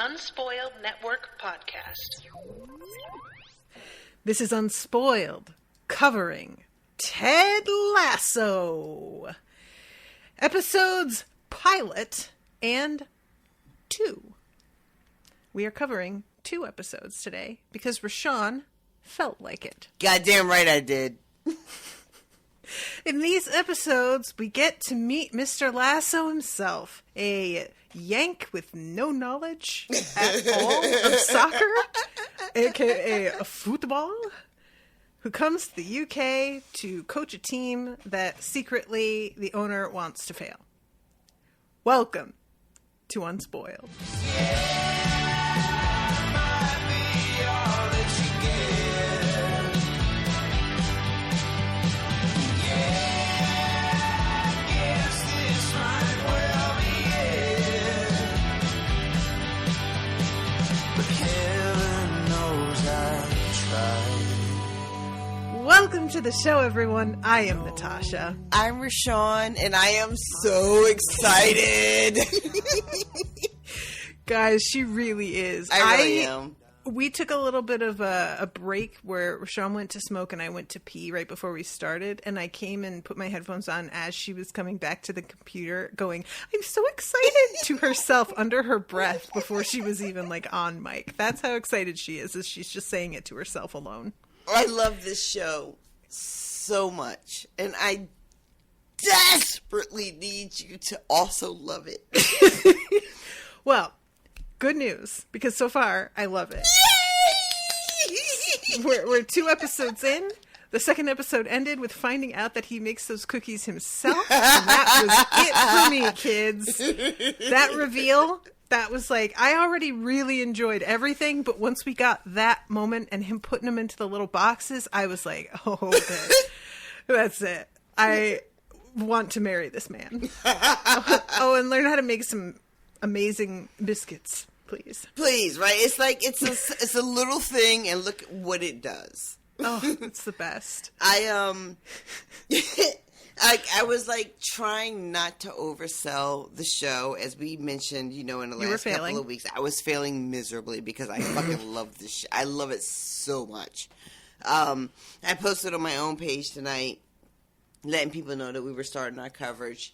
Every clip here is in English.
Unspoiled Network podcast. This is Unspoiled, covering Ted Lasso. Episodes pilot and 2. We are covering 2 episodes today because Rashawn felt like it. Goddamn right I did. In these episodes, we get to meet Mr. Lasso himself, a Yank with no knowledge at all of soccer, aka a football, who comes to the UK to coach a team that secretly the owner wants to fail. Welcome to Unspoiled. Welcome to the show, everyone. I am Natasha. I'm Rashawn, and I am so excited. Guys, she really is. I really am. We took a little bit of a break where Rashawn went to smoke and I went to pee right before we started. And I came and put my headphones on as she was coming back to the computer going, I'm so excited, to herself under her breath before she was even like on mic. That's how excited she is she's just saying it to herself alone. I love this show so much, and I desperately need you to also love it. Well, good news, because so far, I love it. Yay! We're 2 episodes in. The second episode ended with finding out that he makes those cookies himself, and that was it for me, kids. That reveal... That was like, I already really enjoyed everything, but once we got that moment and him putting them into the little boxes, I was like, oh, okay. That's it. I want to marry this man. Oh, and learn how to make some amazing biscuits, please. Please, right? It's like, it's a little thing, and look what it does. Oh, it's the best. I was like trying not to oversell the show, as we mentioned, in the last couple of weeks. I was failing miserably because I fucking love this show. I love it so much. I posted on my own page tonight, letting people know that we were starting our coverage,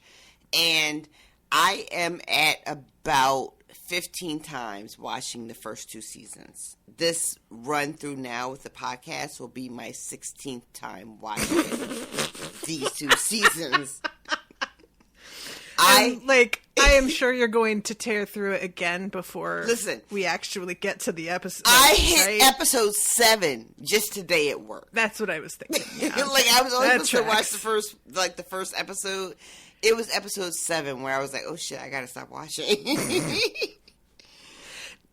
and I am at about 15 times watching the first 2 seasons. This run through now with the podcast will be my 16th time watching these 2 seasons. I am sure you're going to tear through it again before we actually get to the episode. I hit episode 7 just today at work. That's what I was thinking. Yeah. I was only supposed to watch the first episode. It was episode 7 where I was like, oh shit, I gotta stop watching.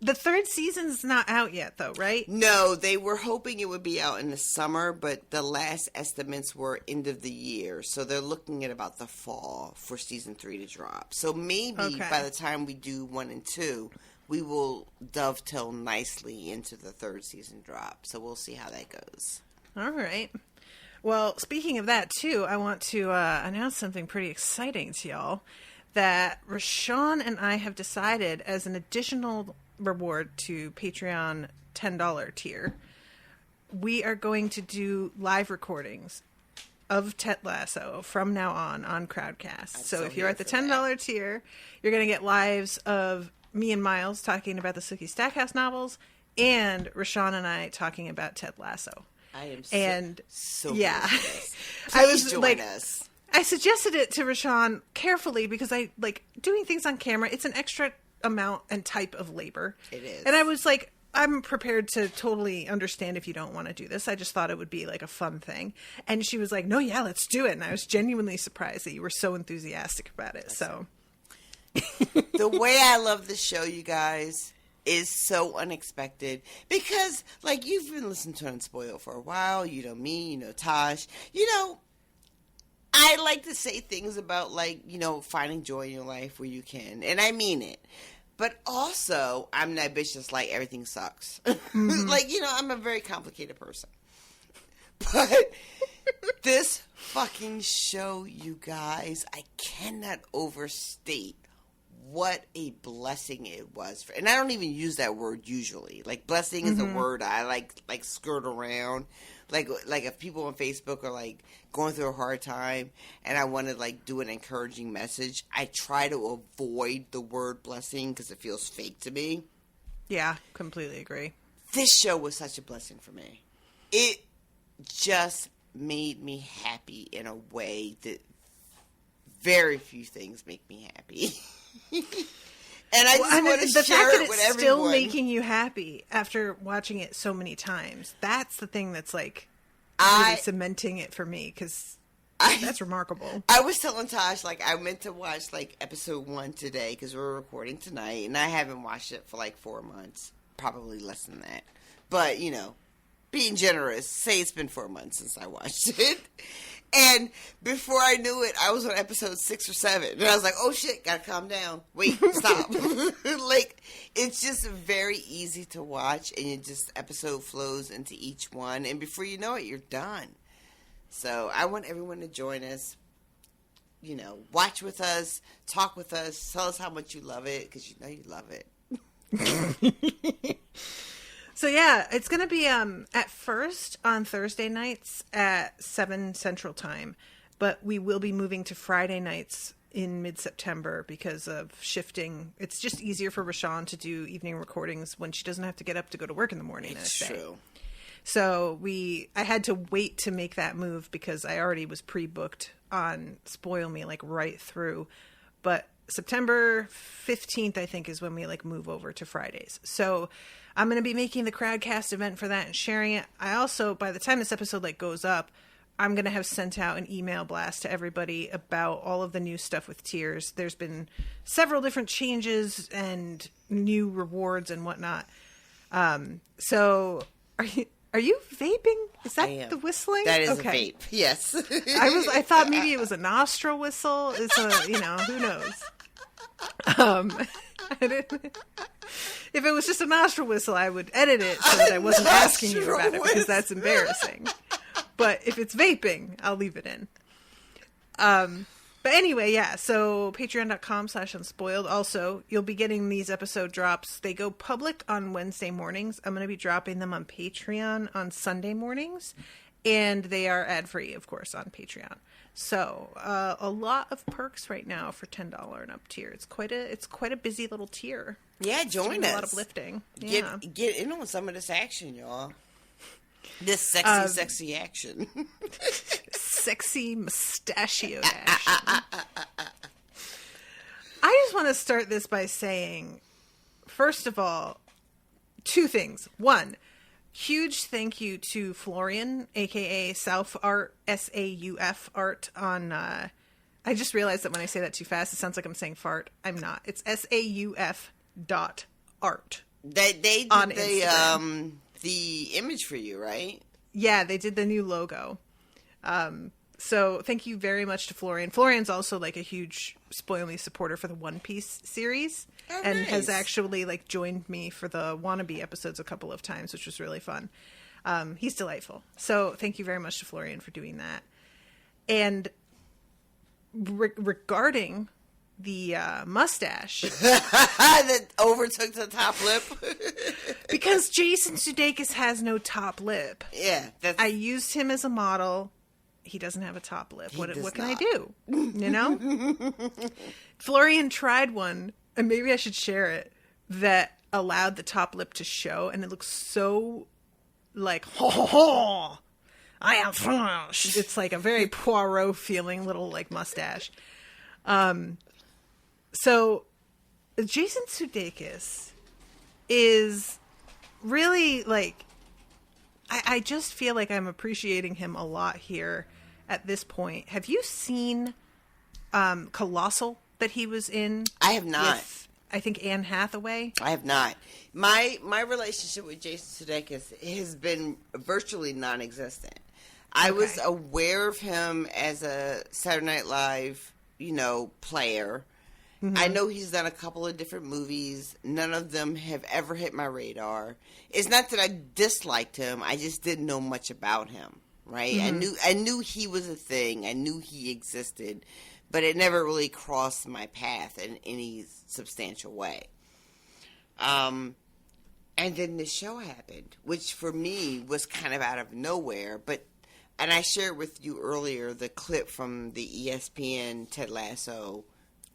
The 3rd season's not out yet, though, right? No, they were hoping it would be out in the summer, but the last estimates were end of the year. So they're looking at about the fall for season 3 to drop. So maybe by the time we do 1 and 2, we will dovetail nicely into the 3rd season drop. So we'll see how that goes. All right. Well, speaking of that, too, I want to announce something pretty exciting to y'all. That Rashawn and I have decided as an additional reward to Patreon $10 tier, we are going to do live recordings of Ted Lasso from now on Crowdcast. So if you're at the $10 tier, you're going to get lives of me and Miles talking about the Sookie Stackhouse novels and Rashawn and I talking about Ted Lasso. I am so yeah. Please join us. I suggested it to Rashawn carefully because I like doing things on camera. It's an extra amount and type of labor. It is. And I was like, I'm prepared to totally understand if you don't want to do this. I just thought it would be like a fun thing. And she was like, no, yeah, let's do it. And I was genuinely surprised that you were so enthusiastic about it. So the way I love this show, you guys, is so unexpected because like you've been listening to Unspoiled for a while. You know me, Tosh, I like to say things about, finding joy in your life where you can. And I mean it. But also, I'm that bitch that's like, everything sucks. Mm-hmm. I'm a very complicated person. But this fucking show, you guys, I cannot overstate what a blessing it was. And I don't even use that word usually. Like, blessing is a word I like skirt around. Like if people on Facebook are, like, going through a hard time and I want to, like, do an encouraging message, I try to avoid the word blessing because it feels fake to me. Yeah, completely agree. This show was such a blessing for me. It just made me happy in a way that very few things make me happy. And I just want to share it with everyone. The fact that it's still making you happy after watching it so many times, that's the thing that's, like, really cementing it for me, because that's remarkable. I was telling Tosh, like, I meant to watch, like, episode 1 today, because we're recording tonight, and I haven't watched it for, like, 4 months. Probably less than that. But, you know, being generous, say it's been 4 months since I watched it. And before I knew it, I was on episode 6 or 7. And I was like, oh shit, gotta calm down. Wait, stop. Like, it's just very easy to watch, and it just, episode flows into each one. And before you know it, you're done. So I want everyone to join us. You know, watch with us, talk with us, tell us how much you love it, because you know you love it. So yeah, it's going to be at first on Thursday nights at 7 Central Time, but we will be moving to Friday nights in mid-September because of shifting. It's just easier for Rashawn to do evening recordings when she doesn't have to get up to go to work in the morning. It's true. So I had to wait to make that move because I already was pre-booked on Spoil Me, like, right through. But September 15th, I think, is when we, like, move over to Fridays. So I'm going to be making the Crowdcast event for that and sharing it. I also, by the time this episode, like, goes up, I'm going to have sent out an email blast to everybody about all of the new stuff with tiers. There's been several different changes and new rewards and whatnot. So are you vaping? Is that the whistling? That is a vape. Yes. I thought maybe it was a nostril whistle. It's a, you know, who knows? If it was just a nostril whistle, I would edit it so that I wasn't asking you about it, because that's embarrassing. But if it's vaping, I'll leave it in. But anyway, yeah, so patreon.com/unspoiled. Also, you'll be getting these episode drops. They go public on Wednesday mornings. I'm going to be dropping them on Patreon on Sunday mornings. And they are ad-free, of course, on Patreon. So, a lot of perks right now for $10 and up tier. It's quite a busy little tier. Yeah, join us. A lot of lifting. Yeah. Get in on some of this action, y'all. This sexy action. Sexy mustachioed action. I just want to start this by saying, first of all, 2 things. 1, huge thank you to Florian, a.k.a. Sauf Art, S-A-U-F Art on, I just realized that when I say that too fast, it sounds like I'm saying fart. I'm not. It's S-A-U-F .art. They did the image for you, right? Yeah, they did the new logo. So thank you very much to Florian. Florian's also, like, a huge Spoil Me supporter for the One Piece series. Oh, and nice. Has actually, like, joined me for the Wannabe episodes a couple of times, which was really fun. He's delightful. So thank you very much to Florian for doing that. And regarding the mustache that overtook the top lip, because Jason Sudeikis has no top lip. Yeah, I used him as a model. He doesn't have a top lip. What can I do? You know? Florian tried one, and maybe I should share it, that allowed the top lip to show, and it looks so like, ho ho ho, I am French. It's like a very Poirot feeling little, like, mustache. So Jason Sudeikis is really, like, I just feel like I'm appreciating him a lot here at this point. Have you seen Colossal that he was in? I have not. With, I think, Anne Hathaway? I have not. My relationship with Jason Sudeikis has been virtually non-existent. I was aware of him as a Saturday Night Live, player. Mm-hmm. I know he's done a couple of different movies. None of them have ever hit my radar. It's not that I disliked him. I just didn't know much about him, right? Mm-hmm. I knew he was a thing. I knew he existed. but it never really crossed my path in any substantial way. And then the show happened, which for me was kind of out of nowhere. And I shared with you earlier the clip from the ESPN Ted Lasso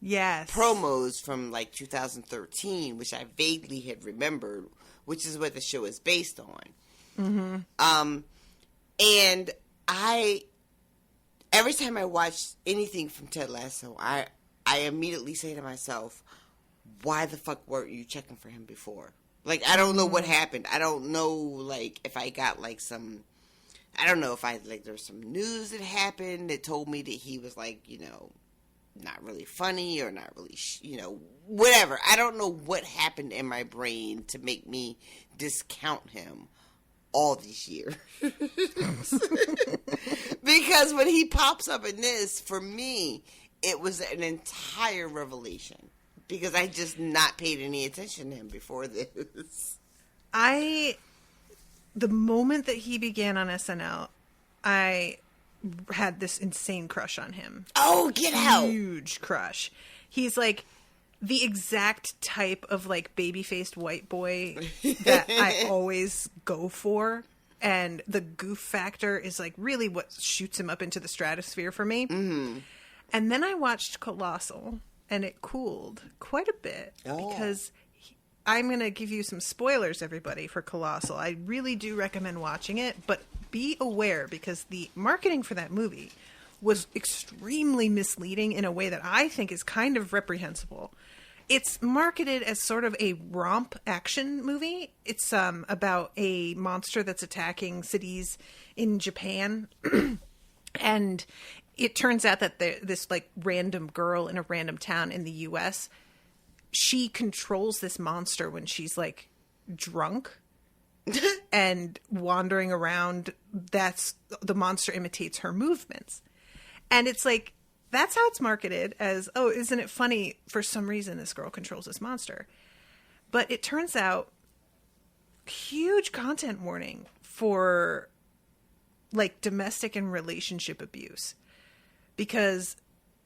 promos from like 2013, which I vaguely had remembered, which is what the show is based on. Mm-hmm. And every time I watch anything from Ted Lasso, I immediately say to myself, why the fuck weren't you checking for him before? Like, I don't know what happened. I don't know, like, if I got, like, I don't know if there's some news that happened that told me that he was, like, you know, not really funny or not really, whatever. I don't know what happened in my brain to make me discount him all these years. Because when he pops up in this, for me, it was an entire revelation. Because I just not paid any attention to him before this. The moment that he began on SNL, I had this insane crush on him. Oh, get out! Huge crush. He's like the exact type of like baby-faced white boy that I always go for. And the goof factor is like really what shoots him up into the stratosphere for me. Mm-hmm. And then I watched Colossal. And it cooled quite a bit because I'm going to give you some spoilers, everybody, for Colossal. I really do recommend watching it, but be aware because the marketing for that movie was extremely misleading in a way that I think is kind of reprehensible. It's marketed as sort of a romp action movie. It's about a monster that's attacking cities in Japan. And it turns out that this like random girl in a random town in the U.S., she controls this monster when she's like drunk and wandering around. The monster imitates her movements. And it's like, that's how it's marketed as, oh, isn't it funny? For some reason, this girl controls this monster. But it turns out, huge content warning for like domestic and relationship abuse. Because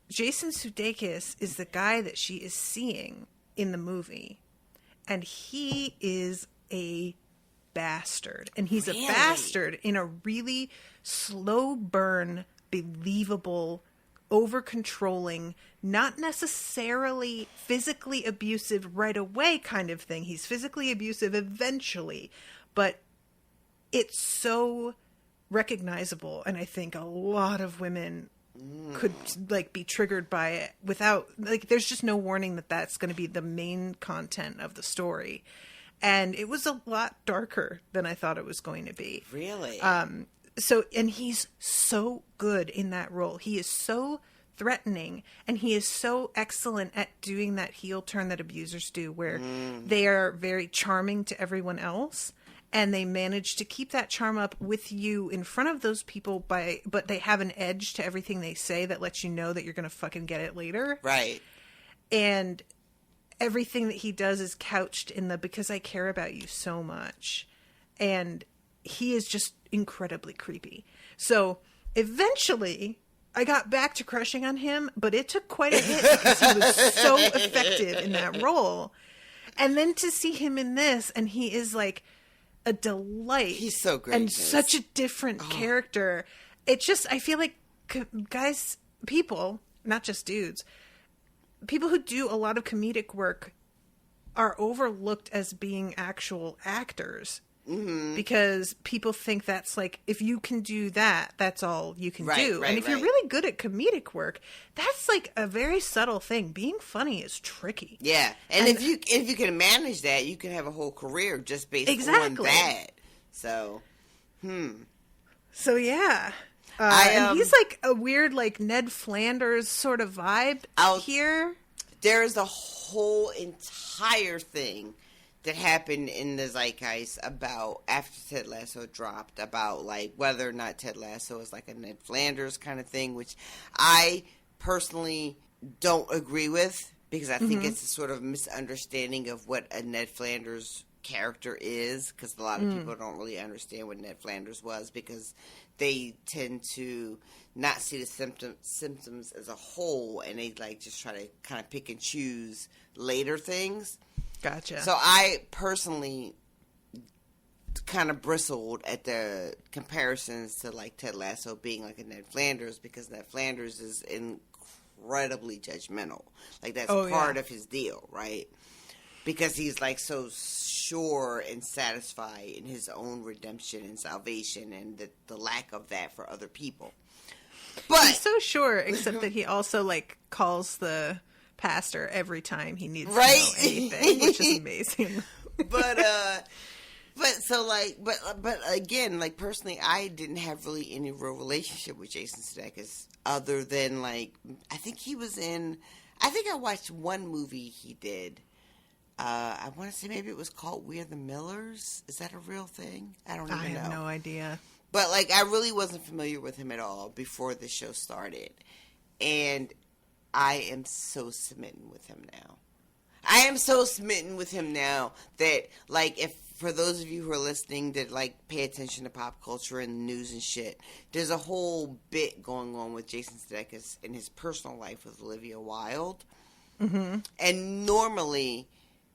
Jason Sudeikis is the guy that she is seeing in the movie. And he is a bastard. And he's a bastard in a really slow burn, believable, over-controlling, not necessarily physically abusive right away kind of thing. He's physically abusive eventually. But it's so recognizable. And I think a lot of women could like be triggered by it without like there's just no warning that that's going to be the main content of the story. And it was a lot darker than I thought it was going to be. Really? And he's so good in that role. He is so threatening and he is so excellent at doing that heel turn that abusers do where they are very charming to everyone else. And they manage to keep that charm up with you in front of those people but they have an edge to everything they say that lets you know that you're going to fucking get it later. Right. And everything that he does is couched in the because I care about you so much. And he is just incredibly creepy. So eventually I got back to crushing on him, but it took quite a hit because he was so effective in that role. And then to see him in this and he is like a delight. He's so great. And such a different character. It just, I feel like guys, people, not just dudes, people who do a lot of comedic work are overlooked as being actual actors. Mm-hmm. Because people think that's like, if you can do that, that's all you can do. And if you're really good at comedic work, that's like a very subtle thing. Being funny is tricky. Yeah. And if you can manage that, you can have a whole career just based on that. So, So, yeah. And he's like a weird, like, Ned Flanders sort of vibe here. There's a whole entire thing that happened in the zeitgeist about after Ted Lasso dropped about like whether or not Ted Lasso is like a Ned Flanders kind of thing, which I personally don't agree with because I think it's a sort of misunderstanding of what a Ned Flanders character is, because a lot of people don't really understand what Ned Flanders was, because they tend to not see the symptoms as a whole, and they like just try to kind of pick and choose later things. Gotcha. So I personally kind of bristled at the comparisons to like Ted Lasso being like a Ned Flanders, because Ned Flanders is incredibly judgmental. Like that's part of his deal, right? Because he's like so sure and satisfied in his own redemption and salvation, and the lack of that for other people. But he's so sure, except that he also like calls the pastor every time he needs to know anything, which is amazing. But again, like personally, I didn't have really any real relationship with Jason Sudeikis other than like I think I watched one movie he did. I want to say maybe it was called We're the Millers. Is that a real thing? I don't even know. I have no idea. But like I really wasn't familiar with him at all before the show started, and I am so smitten with him now. I am so smitten with him now that, like, if for those of you who are listening that, like, pay attention to pop culture and news and shit, there's a whole bit going on with Jason Sudeikis in his personal life with Olivia Wilde. Mm-hmm. And normally,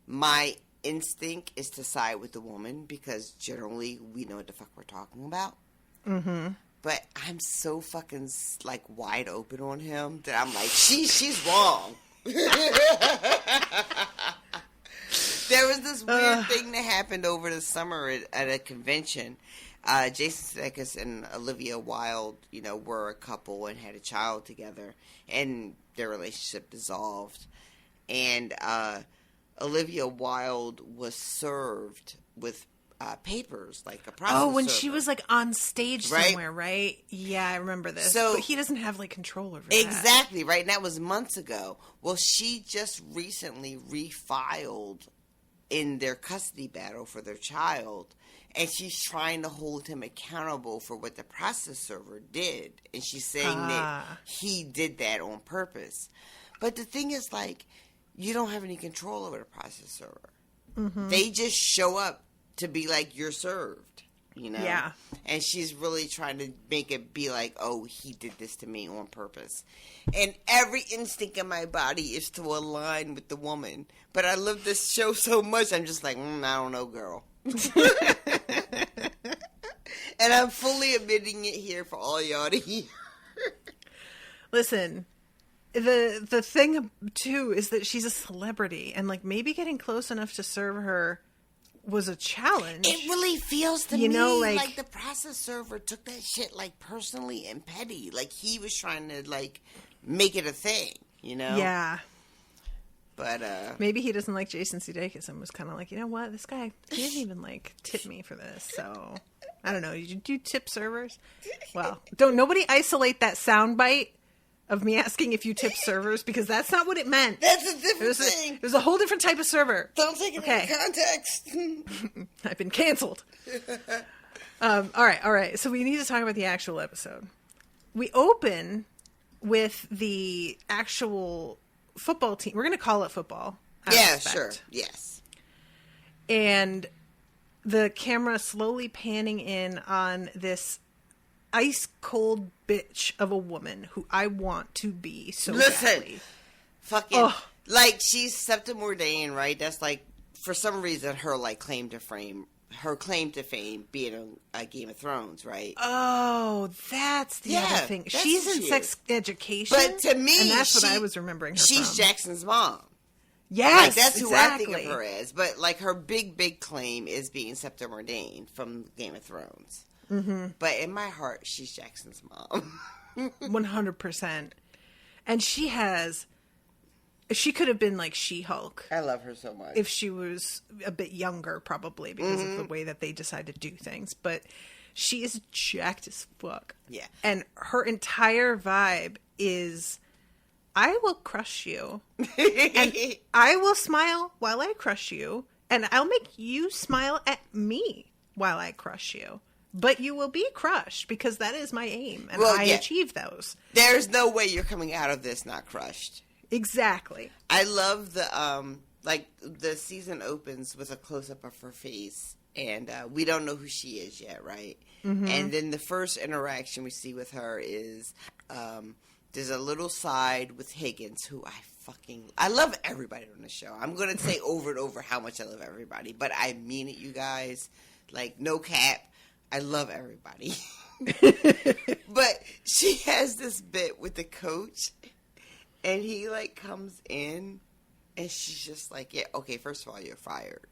my instinct is to side with the woman because generally we know what the fuck we're talking about. Mm-hmm. But I'm so fucking, like, wide open on him that I'm like, she's wrong. There was this weird thing that happened over the summer at a convention. Jason Sudeikis and Olivia Wilde, were a couple and had a child together, and their relationship dissolved. And Olivia Wilde was served with papers, like a process when server. she was like on stage somewhere, right? Yeah, I remember this. So, but he doesn't have like control over that. Exactly, right? And that was months ago. Well, she just recently refiled in their custody battle for their child, and she's trying to hold him accountable for what the process server did. And she's saying that he did that on purpose. But the thing is, like, you don't have any control over the process server. Mm-hmm. They just show up to be like, you're served, Yeah. And she's really trying to make it be like, oh, he did this to me on purpose. And every instinct in my body is to align with the woman. But I love this show so much, I'm just like, I don't know, girl. And I'm fully admitting it here for all y'all to hear. Listen, the thing, too, is that she's a celebrity. And, like, maybe getting close enough to serve her was a challenge. It really feels to me like the process server took that shit like personally and petty. Like he was trying to like make it a thing, Yeah. But maybe he doesn't like Jason Sudeikis and was kind of like, you know what, this guy, he didn't even like tip me for this. So I don't know. Did you tip servers? Well, nobody isolate that soundbite of me asking if you tip servers, because that's not what it meant. That's a different thing. It was a whole different type of server. Don't take it into context. I've been canceled. All right. So we need to talk about the actual episode. We open with the actual football team. We're going to call it football. Yeah, sure. Yes. And the camera slowly panning in on this ice cold bitch of a woman who I want to be so badly. Fucking like she's septum ordained, right? That's like for some reason her like claim to fame being on Game of Thrones, right? Oh, that's the other thing. She's in sex education, but to me, and that's what I was remembering her she's from. Jackson's mom. Yes, like, that's who exactly. I think of her as. But like her big claim is being septum ordained from Game of Thrones. Mm-hmm. But in my heart, she's Jackson's mom. 100%. And she could have been like She-Hulk. I love her so much. If she was a bit younger, probably, because of the way that they decide to do things. But she is jacked as fuck. Yeah. And her entire vibe is, I will crush you. And I will smile while I crush you. And I'll make you smile at me while I crush you. But you will be crushed, because that is my aim, and I achieve those. There's no way you're coming out of this not crushed. Exactly. I love the like, the season opens with a close-up of her face, and we don't know who she is yet, right? Mm-hmm. And then the first interaction we see with her is there's a little side with Higgins, who I love everybody on the show. I'm going to say over and over how much I love everybody, but I mean it, you guys. Like, no cap, I love everybody. But she has this bit with the coach, and he, like, comes in, and she's just like, yeah, okay, first of all, you're fired.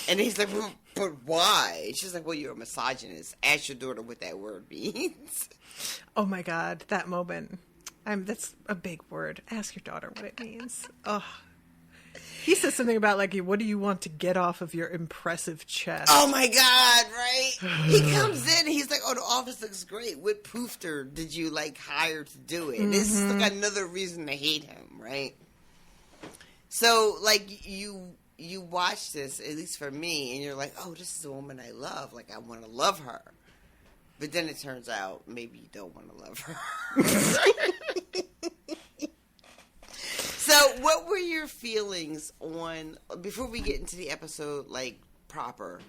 And he's like, but why? And she's like, well, you're a misogynist. Ask your daughter what that word means. Oh, my God, that moment. That's a big word. Ask your daughter what it means. Oh. He says something about, like, what do you want to get off of your impressive chest? Oh, my God, right? He comes in, and he's like, oh, the office looks great. What poofter did you, like, hire to do it? Mm-hmm. This is, like, another reason to hate him, right? So, like, you watch this, at least for me, and you're like, oh, this is a woman I love. Like, I want to love her. But then it turns out maybe you don't want to love her. So what were your feelings on, before we get into the episode, like, proper,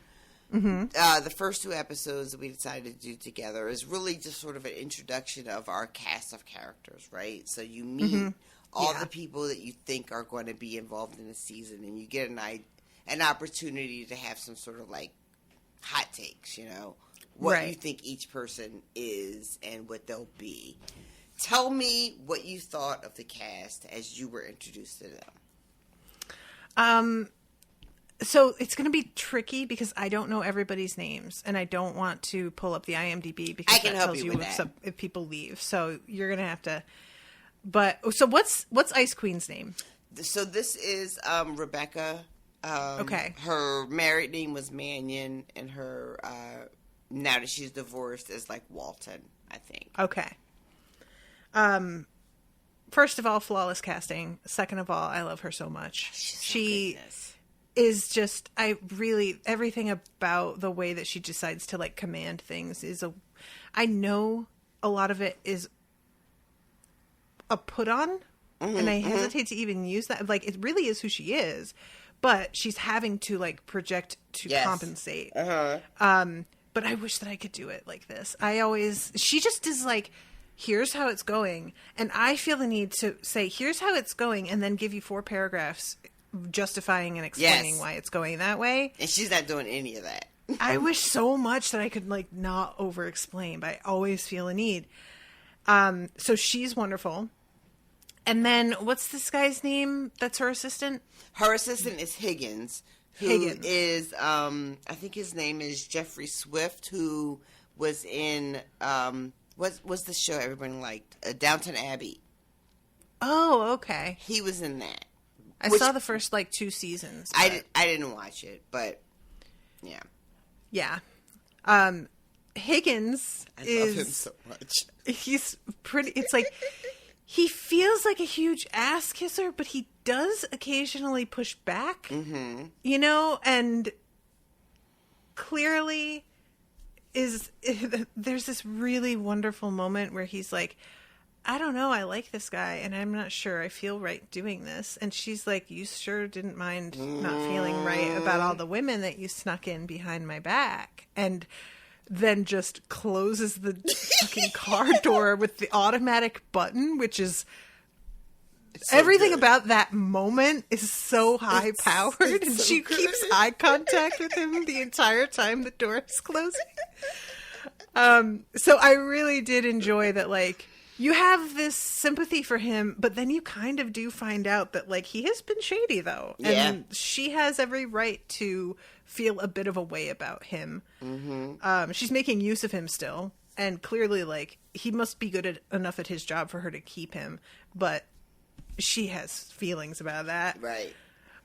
the first 2 episodes that we decided to do together is really just sort of an introduction of our cast of characters, right? So you meet all the people that you think are going to be involved in the season, and you get an opportunity to have some sort of, like, hot takes, you know? What you think each person is and what they'll be. Tell me what you thought of the cast as you were introduced to them. So it's going to be tricky because I don't know everybody's names, and I don't want to pull up the IMDb because I can that help tells you you with that. If people leave. So you're going to have to. But so what's Ice Queen's name? So this is Rebecca. Okay. Her married name was Mannion, and her now that she's divorced is like Walton, I think. Okay. First of all, flawless casting. Second of all, I love her so much. She is just, everything about the way that she decides to, like, command things I know a lot of it is a put on, and I hesitate to even use that. Like, it really is who she is, but she's having to, like, project to compensate. But I wish that I could do it like this. She just is like, here's how it's going. And I feel the need to say, here's how it's going, and then give you 4 paragraphs justifying and explaining why it's going that way. And she's not doing any of that. I wish so much that I could, like, not over-explain, but I always feel a need. So she's wonderful. And then, what's this guy's name that's her assistant? Her assistant is Higgins. Who is, I think his name is Jeffrey Swift, who was in, what's the show everybody liked? Downton Abbey. Oh, okay. He was in that. I saw the first, like, 2 seasons. I didn't watch it, but, yeah. Yeah. Higgins love him so much. He's pretty, it's like, he feels like a huge ass kisser, but he does occasionally push back, you know, and clearly there's this really wonderful moment where he's like, I don't know, I like this guy, and I'm not sure I feel right doing this. And she's like, you sure didn't mind not feeling right about all the women that you snuck in behind my back. And then just closes the fucking car door with the automatic button, which is so everything good. About that moment is so high powered, and so she keeps eye contact with him the entire time the door is closing. So I really did enjoy that, like, you have this sympathy for him, but then you kind of do find out that, like, he has been shady, though. Yeah. And she has every right to feel a bit of a way about him. She's making use of him still. And clearly, like, he must be good enough at his job for her to keep him. But she has feelings about that. Right.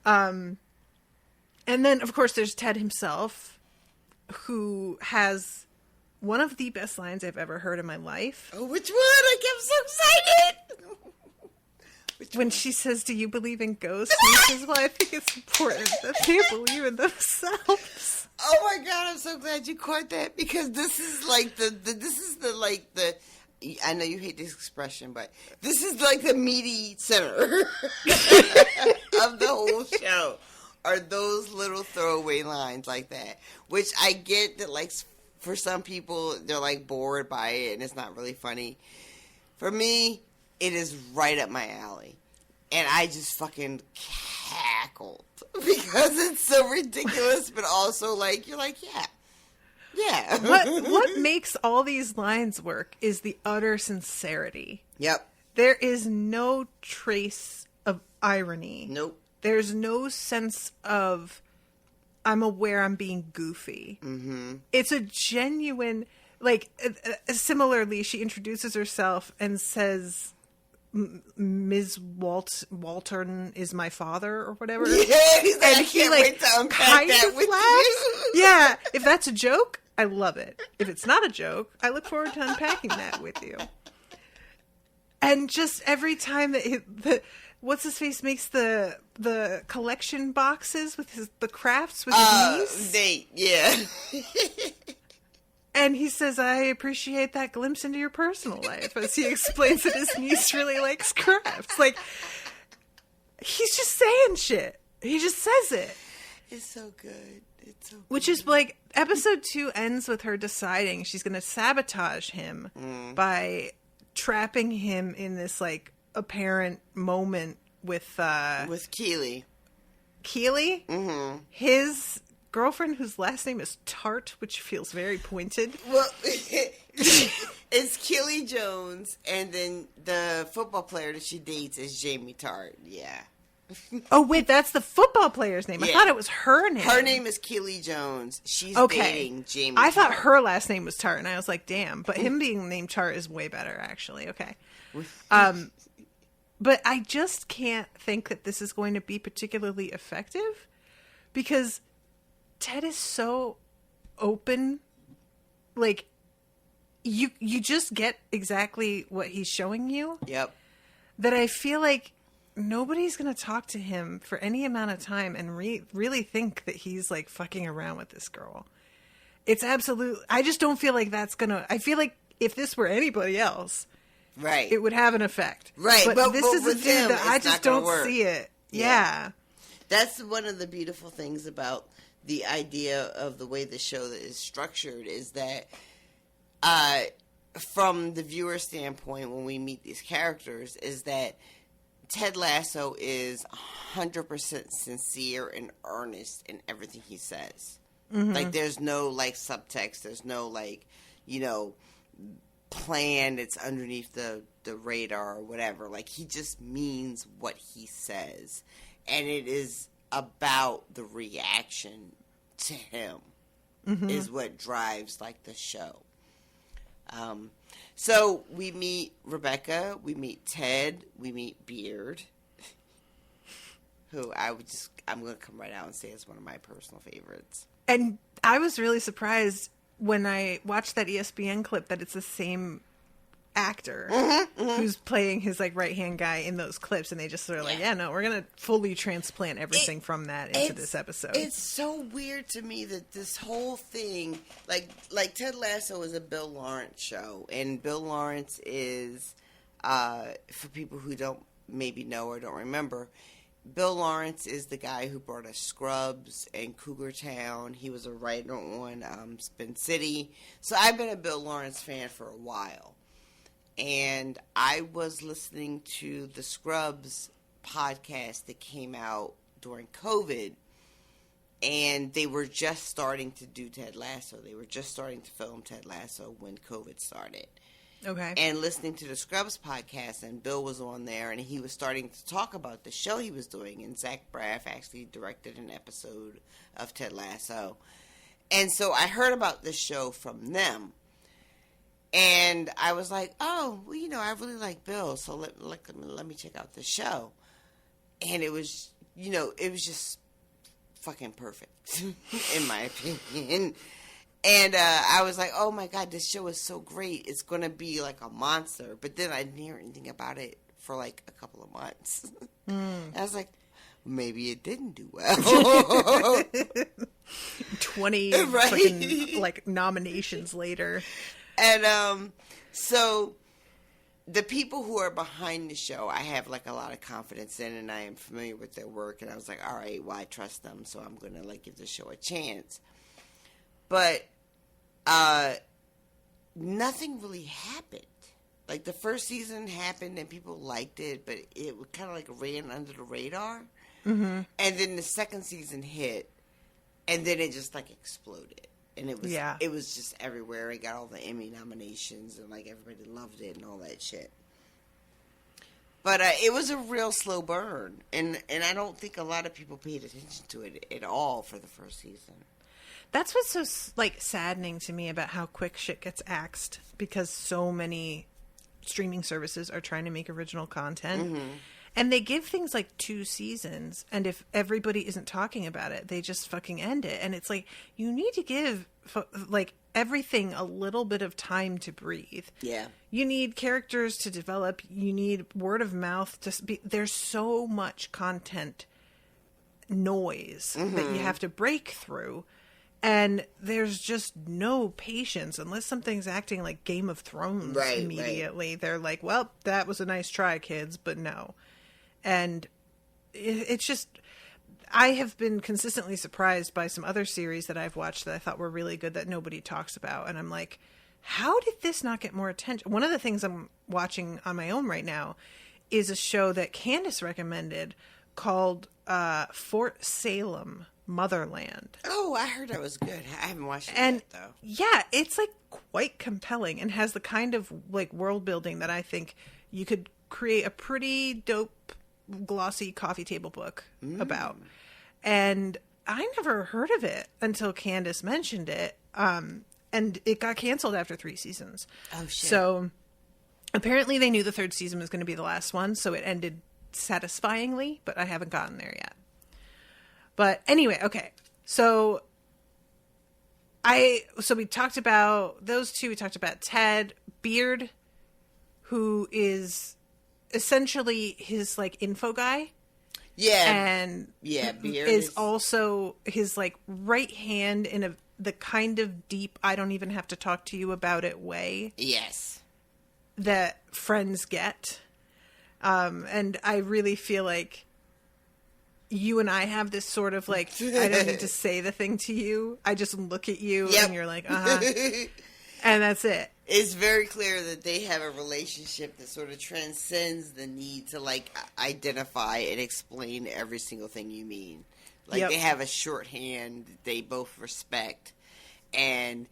And then, of course, there's Ted himself, who has one of the best lines I've ever heard in my life. Oh, which one? I get so excited. When she says, do you believe in ghosts? And he says, well, I think it's important that they believe in themselves. Oh my God, I'm so glad you caught that, because this is like the I know you hate this expression, but this is like the meaty center of the whole show. Are those little throwaway lines like that? Which I get that, like, for some people, they're, like, bored by it and it's not really funny. For me, it is right up my alley. And I just fucking cackled because it's so ridiculous, but also, like, you're like, yeah. Yeah. What makes all these lines work is the utter sincerity. Yep. There is no trace of irony. Nope. There's no sense of, I'm aware I'm being goofy. Mm-hmm. It's a genuine, like, similarly, she introduces herself and says, Ms. Walton is my father, or whatever. Yeah, I can't wait to unpack that with you. Yeah, if that's a joke, I love it. If it's not a joke, I look forward to unpacking that with you. And just every time that what's his face makes the collection boxes with the crafts with his niece. Yeah. And he says, I appreciate that glimpse into your personal life, as he explains that his niece really likes crafts. Like, he's just saying shit. He just says it. It's so good. It's so good. Which is like, episode 2 ends with her deciding she's going to sabotage him by trapping him in this, like, apparent moment with Keely. Keely? Mm-hmm. His girlfriend, whose last name is Tart, which feels very pointed. Well, it's Keely Jones, and then the football player that she dates is Jamie Tart. Yeah. Oh, wait, that's the football player's name. Yeah. I thought it was her name. Her name is Keely Jones. She's dating Jamie I thought Tart. her last name was Tart, and I was like, damn. But him being named Tart is way better, actually. Okay. But I just can't think that this is going to be particularly effective, because Ted is so open. Like, you just get exactly what he's showing you. Yep. That I feel like nobody's going to talk to him for any amount of time and really think that he's, like, fucking around with this girl. It's absolute. I just don't feel like that's going to. I feel like if this were anybody else, right, it would have an effect. Right. But this is a dude that I just don't see it. Yeah. That's one of the beautiful things about the idea of the way the show is structured, is that from the viewer standpoint, when we meet these characters, is that Ted Lasso is 100% sincere and earnest in everything he says. Mm-hmm. Like, there's no, like, subtext. There's no, like, you know, plan that's underneath the radar or whatever. Like, he just means what he says. And it is about the reaction to him is what drives, like, the show. So we meet Rebecca, we meet Ted, we meet Beard, who I'm going to come right out and say is one of my personal favorites. And I was really surprised when I watched that ESPN clip that it's the same actor who's playing his, like, right-hand guy in those clips, and they just sort of like, yeah, no, we're going to fully transplant everything from that into this episode. It's so weird to me that this whole thing, like Ted Lasso is a Bill Lawrence show, and Bill Lawrence is, for people who don't maybe know or don't remember, Bill Lawrence is the guy who brought us Scrubs and Cougar Town. He was a writer on Spin City. So I've been a Bill Lawrence fan for a while. And I was listening to the Scrubs podcast that came out during COVID, and they were just starting to do Ted Lasso. They were just starting to film Ted Lasso when COVID started. Okay. And listening to the Scrubs podcast, and Bill was on there, and he was starting to talk about the show he was doing, and Zach Braff actually directed an episode of Ted Lasso. And so I heard about this show from them. And I was like, oh, well, you know, I really like Bill, so let me check out the show. And it was, you know, it was just fucking perfect, in my opinion. And I was like, oh, my God, this show is so great. It's going to be like a monster. But then I didn't hear anything about it for like a couple of months. I was like, maybe it didn't do well. 20 fucking, like, nominations later. And so the people who are behind the show, I have like a lot of confidence in, and I am familiar with their work. And I was like, all right, well, I trust them, so I'm gonna like give the show a chance. But nothing really happened. Like the first season happened and people liked it, but it kind of like ran under the radar. Mm-hmm. And then the second season hit, and then it just like exploded. And it was just everywhere. It got all the Emmy nominations, and like everybody loved it and all that shit. But it was a real slow burn, and I don't think a lot of people paid attention to it at all for the first season. That's what's so like saddening to me about how quick shit gets axed, because so many streaming services are trying to make original content. Mm-hmm. And they give things like 2 seasons, and if everybody isn't talking about it, they just fucking end it. And it's like, you need to give like everything a little bit of time to breathe. Yeah. You need characters to develop. You need word of mouth to be. There's so much content noise that you have to break through. And there's just no patience unless something's acting like Game of Thrones immediately. Right. They're like, well, that was a nice try, kids, but no. And it's just, I have been consistently surprised by some other series that I've watched that I thought were really good that nobody talks about. And I'm like, how did this not get more attention? One of the things I'm watching on my own right now is a show that Candace recommended called Fort Salem Motherland. Oh, I heard that was good. I haven't watched it yet, though. Yeah, it's like quite compelling and has the kind of like world building that I think you could create a pretty dope glossy coffee table book about. And I never heard of it until Candace mentioned it. And it got canceled after 3 seasons. Oh, shit. So apparently they knew the 3rd season was going to be the last one, so it ended satisfyingly, but I haven't gotten there yet. But anyway, okay. So we talked about those 2. We talked about Ted Beard, who is essentially his like info guy. Yeah. And Beard is also his like right hand in the kind of deep, I don't even have to talk to you about it way. Yes. That friends get. And I really feel like you and I have this sort of like, I don't need to say the thing to you. I just look at you and you're like, and that's it. It's very clear that they have a relationship that sort of transcends the need to like identify and explain every single thing you mean. Like they have a shorthand they both respect, and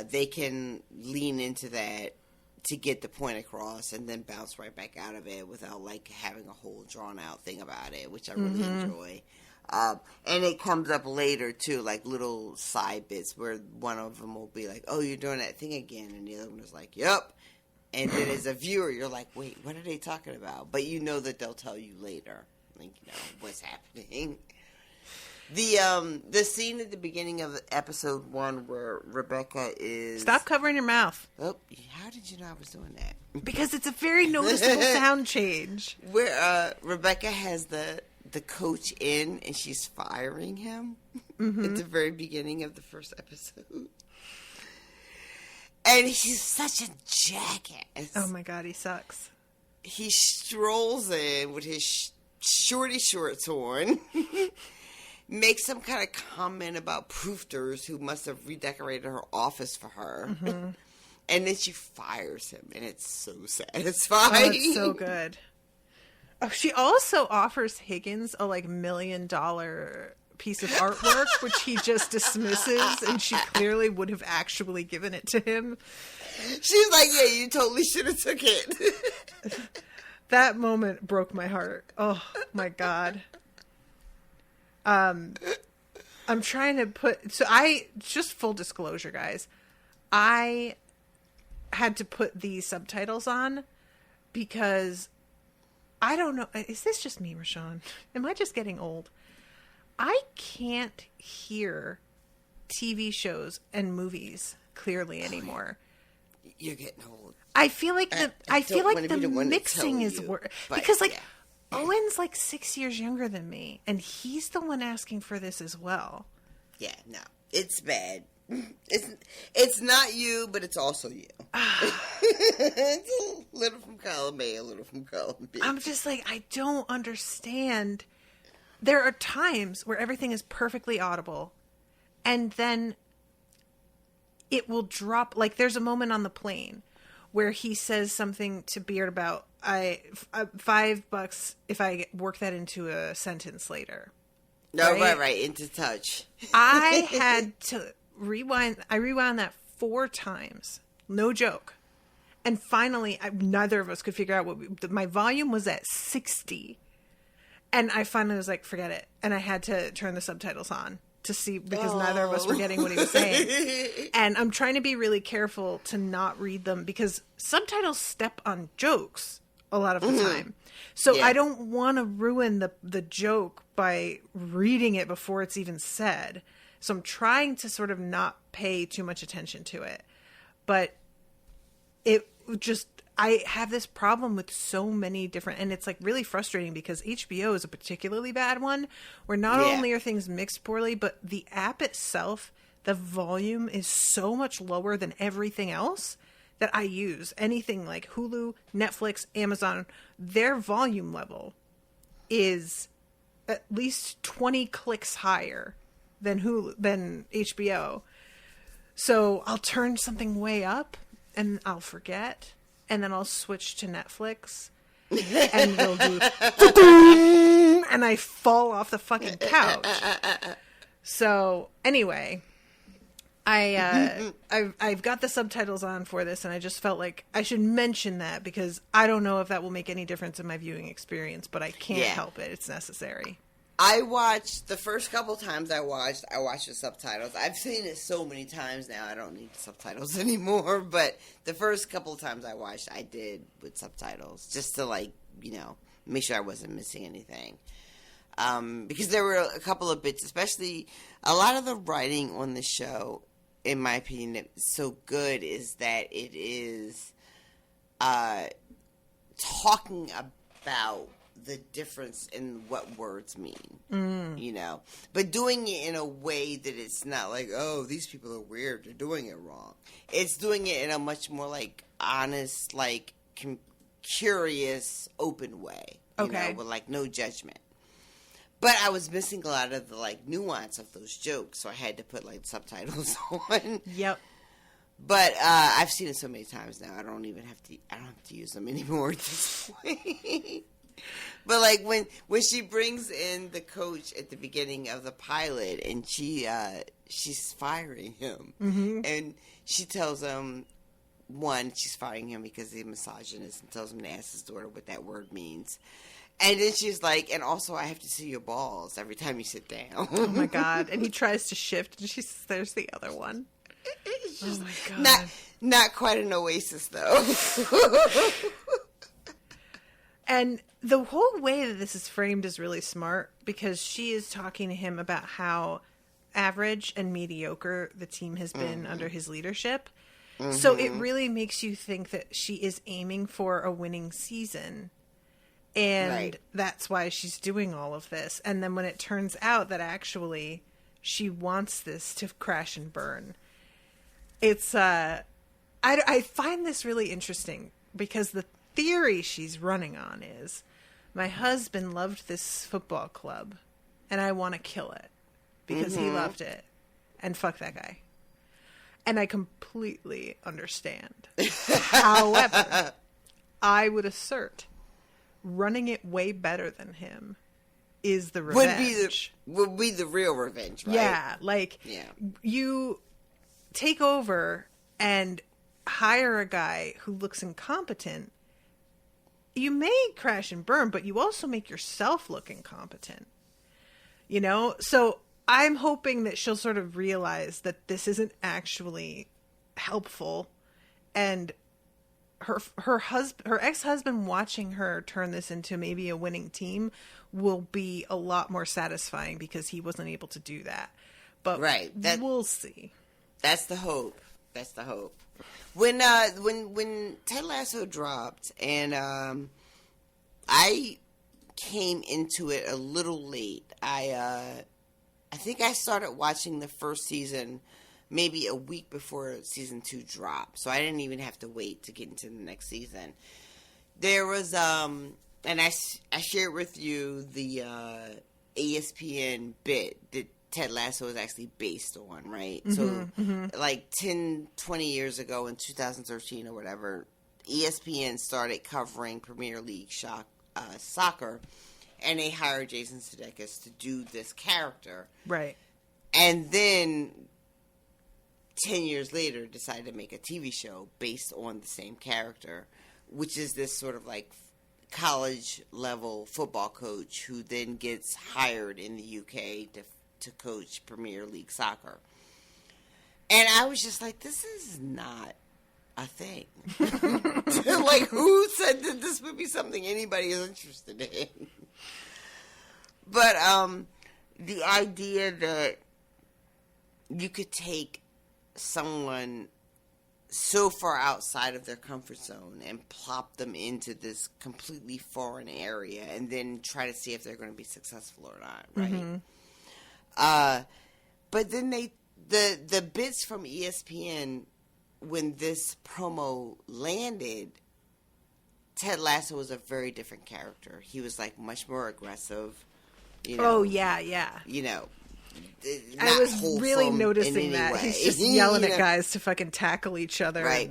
they can lean into that to get the point across and then bounce right back out of it without like having a whole drawn out thing about it, which I really enjoy. And it comes up later too, like little side bits where one of them will be like, oh, you're doing that thing again. And the other one is like, yep. And then as a viewer, you're like, wait, what are they talking about? But you know that they'll tell you later, like, you know, what's happening. The scene at the beginning of episode 1 where Rebecca is... Stop covering your mouth. Oh, how did you know I was doing that? Because it's a very noticeable sound change. Where Rebecca has the coach in and she's firing him at the very beginning of the first episode. And he's such a jackass. Oh my God, he sucks. He strolls in with his shorty shorts on. Makes some kind of comment about proofters who must have redecorated her office for her. Mm-hmm. And then she fires him, and it's so satisfying. Oh, it's so good. Oh, she also offers Higgins a like $1 million piece of artwork, which he just dismisses, and she clearly would have actually given it to him. She's like, yeah, you totally should have took it. That moment broke my heart. Oh my God. I'm trying to just full disclosure, guys, I had to put these subtitles on because I don't know. Is this just me, Rashawn? Am I just getting old? I can't hear TV shows and movies clearly anymore. You're getting old. I feel like the mixing is worse because like. Yeah. Owen's like 6 years younger than me, and he's the one asking for this as well. Yeah, no, it's bad. It's not you, but it's also you. It's a little from column A, a little from column B. I'm just like, I don't understand. There are times where everything is perfectly audible, and then it will drop. Like, there's a moment on the plane where he says something to Beard about $5 if I work that into a sentence later. No, right, into touch. I had to rewind. I rewound that 4 times. No joke. And finally, neither of us could figure out my volume was at 60. And I finally was like, forget it. And I had to turn the subtitles on to see, because neither of us were getting what he was saying. And I'm trying to be really careful to not read them, because subtitles step on jokes a lot of the time. So I don't want to ruin the joke by reading it before it's even said. So I'm trying to sort of not pay too much attention to it. But it just, I have this problem with so many different, and it's like really frustrating because HBO is a particularly bad one, where not only are things mixed poorly, but the app itself, the volume is so much lower than everything else that I use. Anything like Hulu, Netflix, Amazon, their volume level is at least 20 clicks higher than HBO. So I'll turn something way up and I'll forget, and then I'll switch to Netflix and they'll do and I fall off the fucking couch. So anyway, I've got the subtitles on for this, and I just felt like I should mention that because I don't know if that will make any difference in my viewing experience, but I can't help it. It's necessary. I watched the first couple times I watched the subtitles. I've seen it so many times now, I don't need the subtitles anymore. But the first couple of times I watched, I did with subtitles just to, like, you know, make sure I wasn't missing anything. Because there were a couple of bits, especially a lot of the writing on the show, in my opinion, it's so good is that it is talking about the difference in what words mean, you know, but doing it in a way that it's not like, oh, these people are weird, they're doing it wrong. It's doing it in a much more, like, honest, like, curious, open way, you know, with, like, no judgment. But I was missing a lot of the, like, nuance of those jokes, so I had to put, like, subtitles on. Yep. But I've seen it so many times now, I don't have to use them anymore at this point. But, like, when she brings in the coach at the beginning of the pilot, and she's firing him, and she tells him, she's firing him because he's a misogynist, and tells him to ask his daughter what that word means. And then she's like, and also I have to see your balls every time you sit down. Oh my God. And he tries to shift, and she says, there's the other one. It's just oh my God. Not quite an oasis, though. And the whole way that this is framed is really smart, because she is talking to him about how average and mediocre the team has been under his leadership. So it really makes you think that she is aiming for a winning season. And that's why she's doing all of this. And then when it turns out that actually she wants this to crash and burn, it's, I find this really interesting, because the theory she's running on is, my husband loved this football club and I want to kill it because he loved it, and fuck that guy. And I completely understand. However, I would assert running it way better than him is the revenge. Would be the real revenge, right? Yeah, like, you take over and hire a guy who looks incompetent. You may crash and burn, but you also make yourself look incompetent. You know? So I'm hoping that she'll sort of realize that this isn't actually helpful, and her ex-husband watching her turn this into maybe a winning team will be a lot more satisfying, because he wasn't able to do that. But we'll see. That's the hope. When Ted Lasso dropped, and I came into it a little late. I think I started watching the first season maybe a week before season 2 dropped. So I didn't even have to wait to get into the next season. There was, and I shared with you the ESPN bit that Ted Lasso is actually based on, right? So, like 10, 20 years ago in 2013 or whatever, ESPN started covering Premier League soccer, and they hired Jason Sudeikis to do this character. Right. And then 10 years later decided to make a TV show based on the same character, which is this sort of like college level football coach who then gets hired in the UK to coach Premier League soccer. And I was just like, this is not a thing. Like, who said that this would be something anybody is interested in? But the idea that you could take someone so far outside of their comfort zone and plop them into this completely foreign area and then try to see if they're going to be successful or not, right? But then the bits from ESPN, when this promo landed, Ted Lasso was a very different character. He was like much more aggressive. You know, oh yeah. You know, I was really noticing that he's just yelling at guys to fucking tackle each other, right?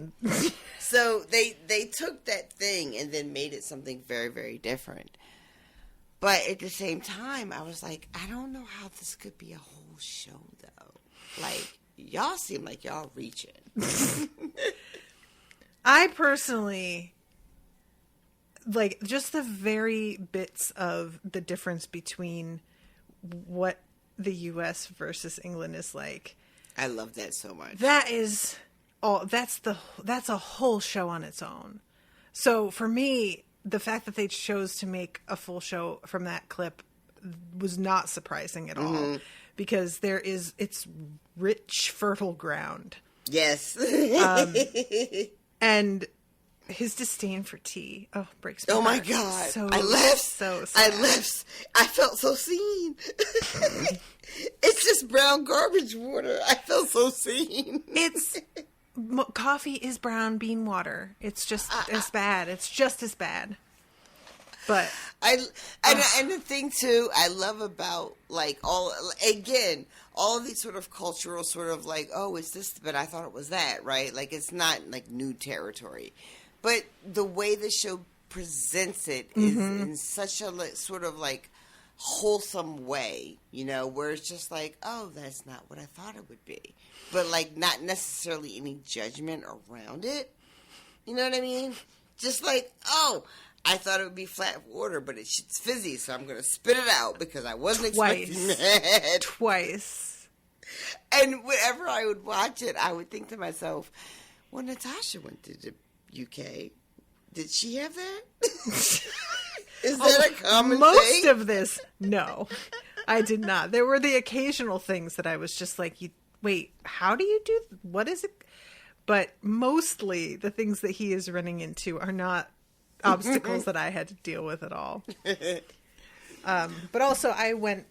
So they took that thing and then made it something very, very different. But at the same time, I was like, I don't know how this could be a whole show, though. Like, y'all seem like y'all reaching. I personally, like, just the very bits of the difference between what the U.S. versus England is like. I love that so much. That is, that's a whole show on its own. So for me, the fact that they chose to make a full show from that clip was not surprising at all, because it's rich, fertile ground. Yes. And his disdain for tea, breaks my heart. my God. So, I left. So sad. I felt so seen. It's just brown garbage water. I felt so seen. Coffee is brown bean water. It's just as bad. It's just as bad. But and the thing too, I love about like all of these sort of cultural sort of like, oh, it's this, but I thought it was that, right? Like, it's not like new territory, but the way the show presents it is in such a sort of like wholesome way, you know, where it's just like, oh, that's not what I thought it would be, but like not necessarily any judgment around it. You know what I mean? Just like, oh, I thought it would be flat water, but it's fizzy, so I'm going to spit it out because I wasn't expecting that. Twice. And whenever I would watch it, I would think to myself, well, Natasha went to the UK. Did she have that? Is that a common thing? Most of this, no. I did not. There were the occasional things that I was just like, wait, how do you do, what is it? But mostly the things that he is running into are not obstacles that I had to deal with at all. But also I went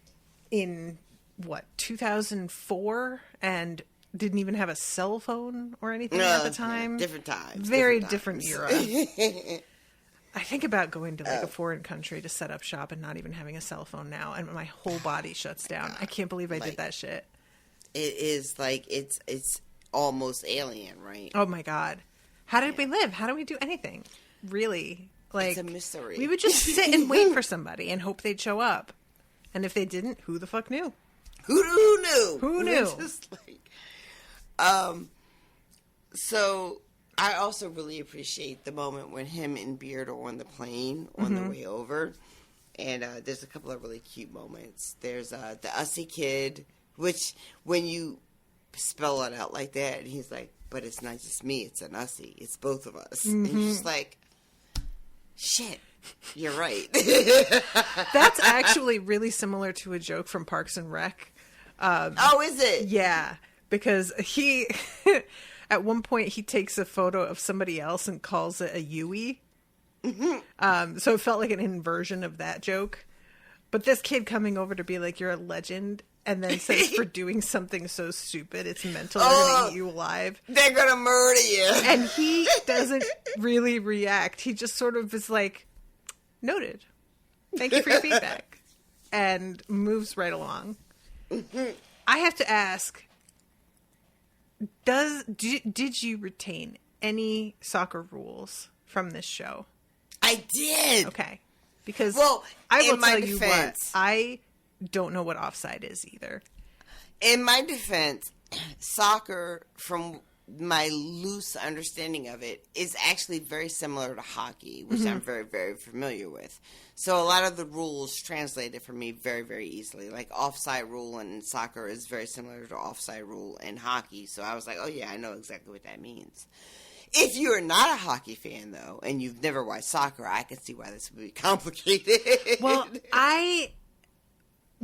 in 2004 and didn't even have a cell phone or anything at the time. Different times. Very different era. I think about going to like a foreign country to set up shop and not even having a cell phone now, and my whole body shuts down. God. I can't believe I did that shit. It is like it's almost alien, right? Oh my God. How did we live? How do we do anything? Really? Like, it's a mystery. We would just sit and wait for somebody and hope they'd show up. And if they didn't, who the fuck knew? Who knew? Who knew? Just like, so I also really appreciate the moment when him and Beard are on the plane on the way over. And there's a couple of really cute moments. There's the Ussy kid, which when you spell it out like that, and he's like, but it's not just me, it's an Ussy. It's both of us. And you're just like, shit, you're right. That's actually really similar to a joke from Parks and Rec. Is it? Yeah, because he, at one point, he takes a photo of somebody else and calls it a Yui. So it felt like an inversion of that joke. But this kid coming over to be like, you're a legend, and then says for doing something so stupid, it's mental, they're going to eat you alive. They're going to murder you. And he doesn't really react. He just sort of is like, noted. Thank you for your feedback. And moves right along. I have to ask, did you retain any soccer rules from this show? I did. Okay. Because I will tell you what, I don't know what offside is either. In my defense, soccer, from my loose understanding of it, is actually very similar to hockey, which I'm very, very familiar with. So a lot of the rules translated for me very, very easily. Like offside rule in soccer is very similar to offside rule in hockey. So I was like, oh yeah, I know exactly what that means. If you're not a hockey fan, though, and you've never watched soccer, I can see why this would be complicated. Well, I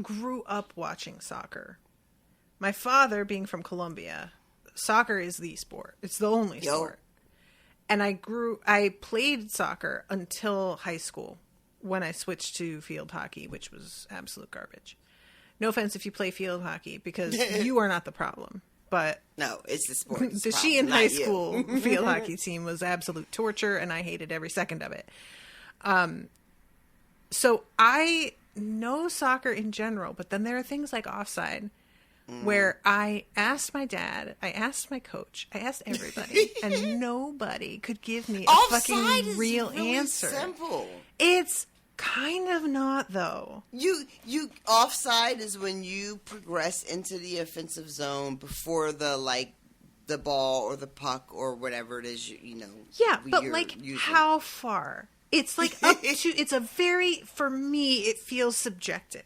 grew up watching soccer. My father, being from Colombia, soccer is the sport. It's the only sport. And I played soccer until high school when I switched to field hockey, which was absolute garbage. No offense if you play field hockey, because you are not the problem. But no, it's the sport. The Sheehan High School field hockey team was absolute torture, and I hated every second of it. So I know soccer in general, but then there are things like offside, where I asked my dad, I asked my coach, I asked everybody, and nobody could give me a fucking real answer. Simple. It's kind of not, though. You offside is when you progress into the offensive zone before the ball or the puck or whatever it is, Yeah, but using. How far? It's like up to, it's a very, for me, it feels subjective.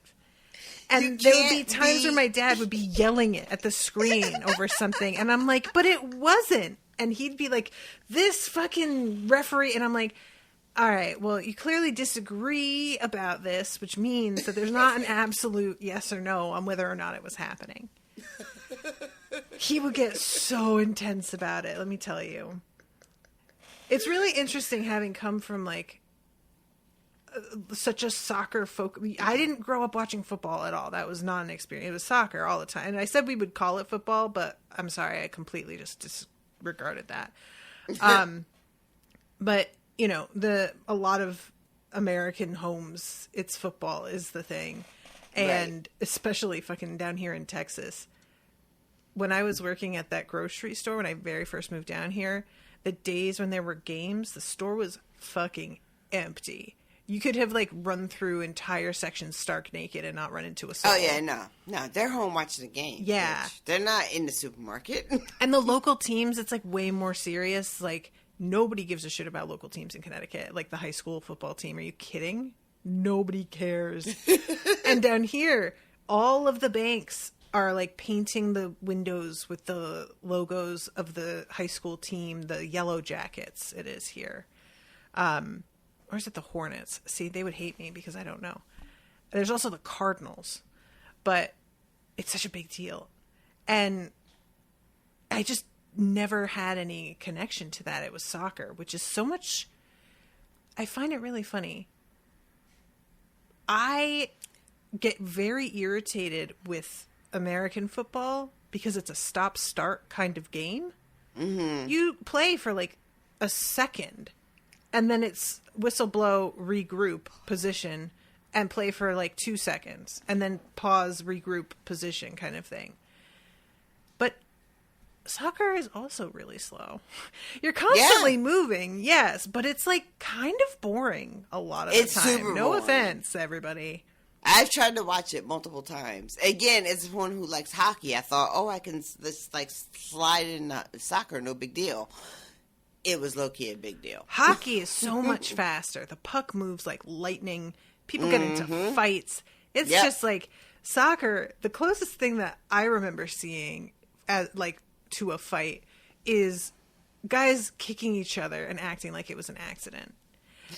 And there would be times where my dad would be yelling it at the screen over something, and I'm like, but it wasn't. And he'd be like, this fucking referee, and I'm like, all right, well, you clearly disagree about this, which means that there's not an absolute yes or no on whether or not it was happening. He would get so intense about it, let me tell you. It's really interesting having come from, such a soccer folk. I didn't grow up watching football at all. That was not an experience. It was soccer all the time. And I said we would call it football, but I'm sorry, I completely just disregarded that. But a lot of American homes, it's football is the thing. And especially fucking down here in Texas. When I was working at that grocery store, when I very first moved down here, the days when there were games, the store was fucking empty. You could have run through entire sections stark naked and not run into a soul. Oh yeah, no, they're home watching the game. Yeah, bitch. They're not in the supermarket. And the local teams, it's way more serious. Nobody gives a shit about local teams in Connecticut. The high school football team. Are you kidding? Nobody cares. And down here, all of the banks are painting the windows with the logos of the high school team, the Yellow Jackets. It is here. Or is it the Hornets? See, they would hate me because I don't know. There's also the Cardinals, but it's such a big deal. And I just never had any connection to that. It was soccer, which is so much. I find it really funny. I get very irritated with American football because it's a stop-start kind of game. Mm-hmm. You play for a second, and then it's whistle blow, regroup, position, and play for 2 seconds, and then pause, regroup, position kind of thing. But soccer is also really slow. You're constantly moving, yes, but it's kind of boring a lot of the time. Super no boring. Offense, everybody. I've tried to watch it multiple times. Again, as one who likes hockey, I thought, I can just slide in soccer, no big deal. It was low-key a big deal. Hockey is so much faster. The puck moves like lightning. People get into fights. It's just soccer. The closest thing that I remember seeing as to a fight is guys kicking each other and acting like it was an accident.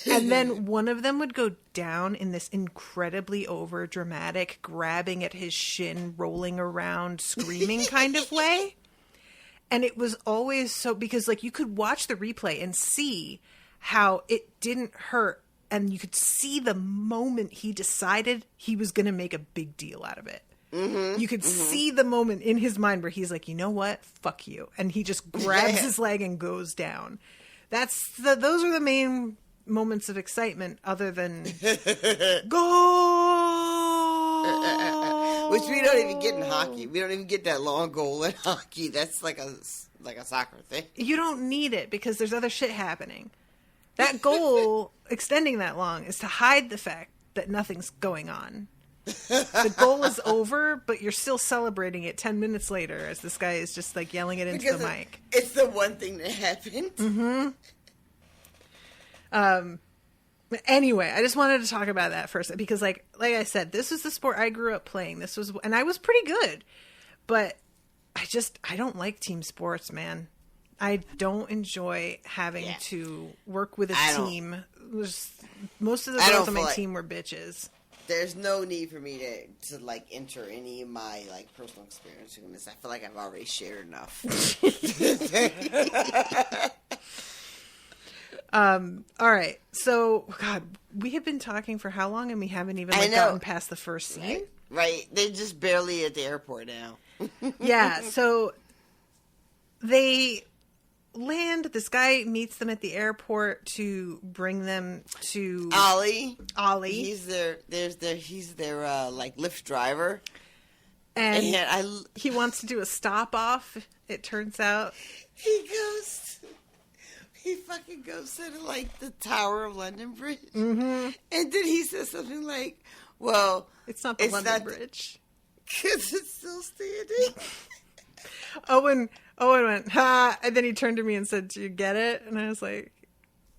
And then one of them would go down in this incredibly over-dramatic, grabbing at his shin, rolling around, screaming kind of way. And it was always so, because you could watch the replay and see how it didn't hurt and you could see the moment he decided he was going to make a big deal out of it. Mm-hmm, you could see the moment in his mind where he's like, you know what? Fuck you. And he just grabs his leg and goes down. Those are the main moments of excitement other than goal. Which we don't even get in hockey. We don't even get that long goal in hockey. That's like a soccer thing. You don't need it because there's other shit happening. That goal, extending that long, is to hide the fact that nothing's going on. The goal is over, but you're still celebrating it 10 minutes later as this guy is just like yelling it into the mic. It's the one thing that happened. Mm-hmm. Anyway, I just wanted to talk about that first because like I said, this was the sport I grew up playing. And I was pretty good, but I don't like team sports, man. I don't enjoy having to work with a team. Most of the girls on my team were bitches. There's no need for me to like enter any of my like personal experience in this. I feel like I've already shared enough. All right. So, God, we have been talking for how long and we haven't even gotten past the first scene? Right. They're just barely at the airport now. Yeah. So they land. This guy meets them at the airport to bring them to Ollie. He's their like Lyft driver. And he wants to do a stop off, it turns out. He fucking goes to like the Tower of London Bridge. Mm-hmm. And then he says something like, well, it's not the London Bridge. Because it's still standing. Owen went, ha, and then he turned to me and said, do you get it? And I was like,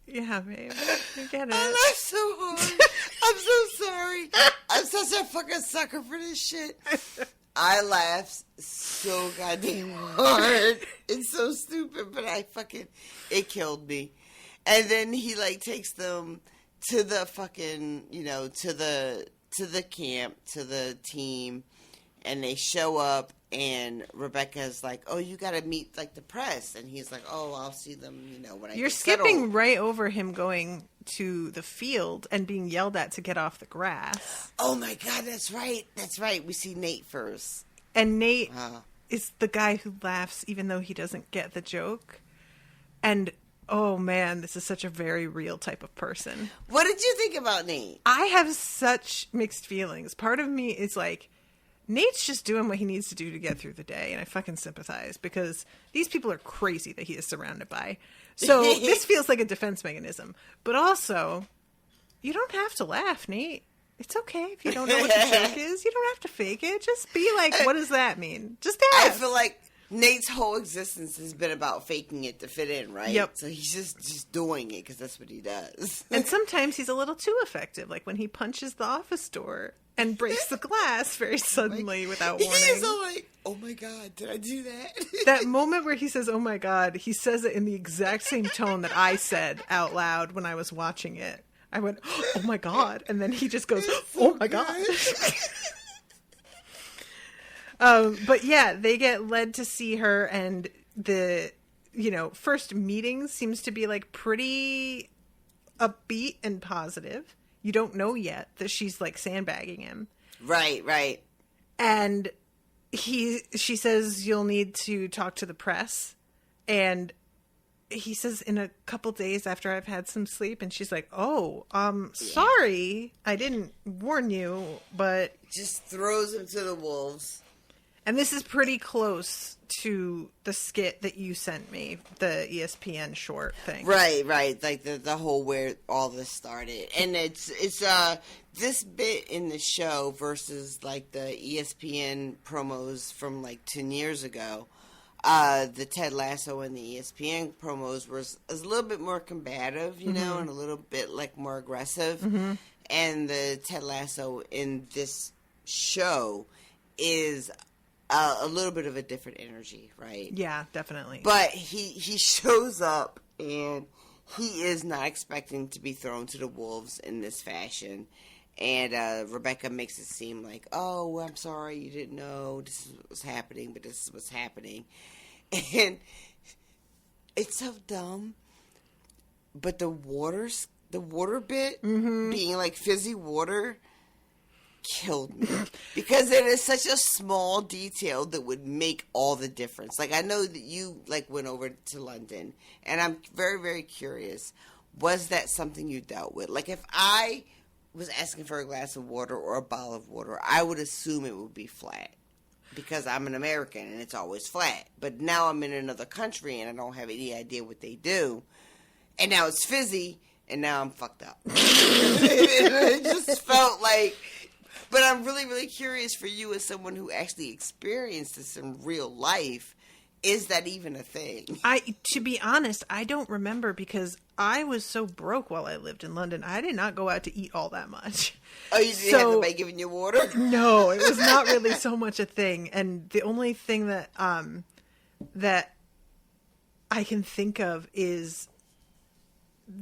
yeah, babe, I get it. I laughed so hard. I'm so sorry. I'm such a fucking sucker for this shit. I laughed so goddamn hard. It's so stupid, but it killed me. And then he like takes them to the fucking, to the camp, to the team, and they show up. And Rebecca's like, oh, you got to meet, like, the press. And he's like, oh, I'll see them, when I You're get skipping settled. right over him going to the field and being yelled at to get off the grass. Oh, my God, that's right. That's right. We see Nate first. And Nate is the guy who laughs even though he doesn't get the joke. And, oh, man, this is such a very real type of person. What did you think about Nate? I have such mixed feelings. Part of me is like, Nate's just doing what he needs to do to get through the day, and I fucking sympathize because these people are crazy that he is surrounded by. So this feels like a defense mechanism. But also, you don't have to laugh, Nate. It's okay if you don't know what the joke is. You don't have to fake it. Just be like, what does that mean? Just ask. I feel like Nate's whole existence has been about faking it to fit in, right? Yep. So he's just doing it because that's what he does. And sometimes he's a little too effective, like when he punches the office door and breaks the glass very suddenly without warning. He's all like, oh my God, did I do that? That moment where he says, oh my God, he says it in the exact same tone that I said out loud when I was watching it. I went, oh my God. And then he just goes, oh my God. But yeah, they get led to see her, and the, first meeting seems to be like pretty upbeat and positive. You don't know yet that she's like sandbagging him. Right. And she says, you'll need to talk to the press. And he says, in a couple days after I've had some sleep. And she's like, sorry, I didn't warn you, but... Just throws him to the wolves. And this is pretty close to the skit that you sent me, the ESPN short thing. Right. Like the whole where all this started. And it's this bit in the show versus like the ESPN promos from like 10 years ago. The Ted Lasso and the ESPN promos was a little bit more combative, and a little bit like more aggressive. Mm-hmm. And the Ted Lasso in this show is a little bit of a different energy, right? Yeah, definitely. But he shows up, and he is not expecting to be thrown to the wolves in this fashion. And Rebecca makes it seem like, oh, I'm sorry, you didn't know this is what's happening, but this is what's happening. And it's so dumb. But the the water bit being like fizzy water killed me because it is such a small detail that would make all the difference. Like, I know that you like went over to London, and I'm very, very curious. Was that something you dealt with? Like, if I was asking for a glass of water or a bottle of water, I would assume it would be flat because I'm an American and it's always flat. But now I'm in another country and I don't have any idea what they do, and now it's fizzy, and now I'm fucked up. It just felt like. But I'm really, really curious for you as someone who actually experienced this in real life. Is that even a thing? To be honest, I don't remember because I was so broke while I lived in London. I did not go out to eat all that much. Oh, you didn't have anybody giving you water? No, it was not really so much a thing. And the only thing that that I can think of is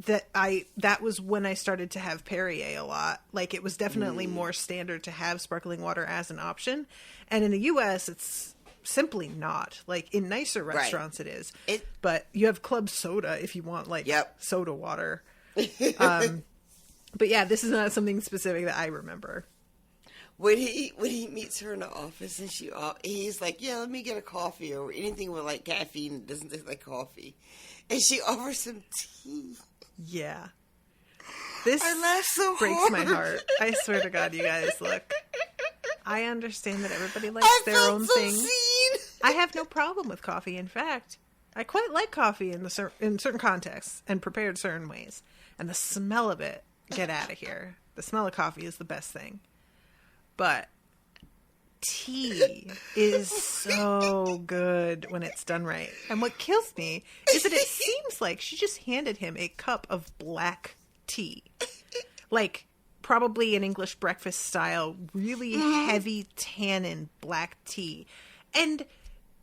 that was when I started to have Perrier a lot. Like, it was definitely more standard to have sparkling water as an option. And in the US, it's simply not. Like, in nicer restaurants it is. But you have club soda if you want, like, soda water. But yeah, this is not something specific that I remember. When he meets her in the office and he's like, yeah, let me get a coffee or anything with like caffeine that doesn't taste like coffee. And she offers him tea. Yeah. This so breaks hard. my heart. I swear to God, you guys, look. I understand that everybody likes their own thing. Seen. I have no problem with coffee. In fact, I quite like coffee in certain contexts and prepared certain ways. And the smell of it, get out of here. The smell of coffee is the best thing. But tea is so good when it's done right. And what kills me is that it seems like she just handed him a cup of black tea. Like, probably an English breakfast style, really heavy tannin black tea. And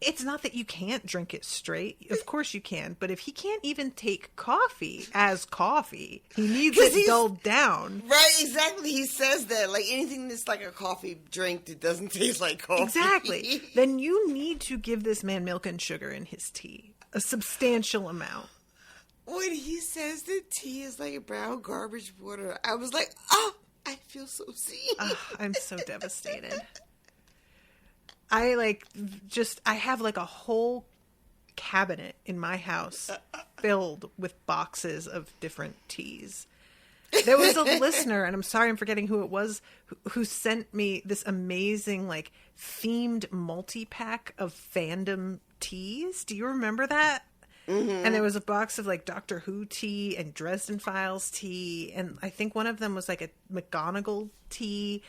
it's not that you can't drink it straight. Of course you can. But if he can't even take coffee as coffee, he needs it dulled down. Right, exactly. He says that. Like, anything that's like a coffee drink that doesn't taste like coffee. Exactly. Then you need to give this man milk and sugar in his tea. A substantial amount. When he says that tea is like a brown garbage water, I was like, oh, I feel so seen. I'm so devastated. I have like a whole cabinet in my house filled with boxes of different teas. There was a listener, and I'm sorry I'm forgetting who it was, who sent me this amazing like themed multi-pack of fandom teas. Do you remember that? Mm-hmm. And there was a box of like Doctor Who tea and Dresden Files tea, and I think one of them was like a McGonagall tea.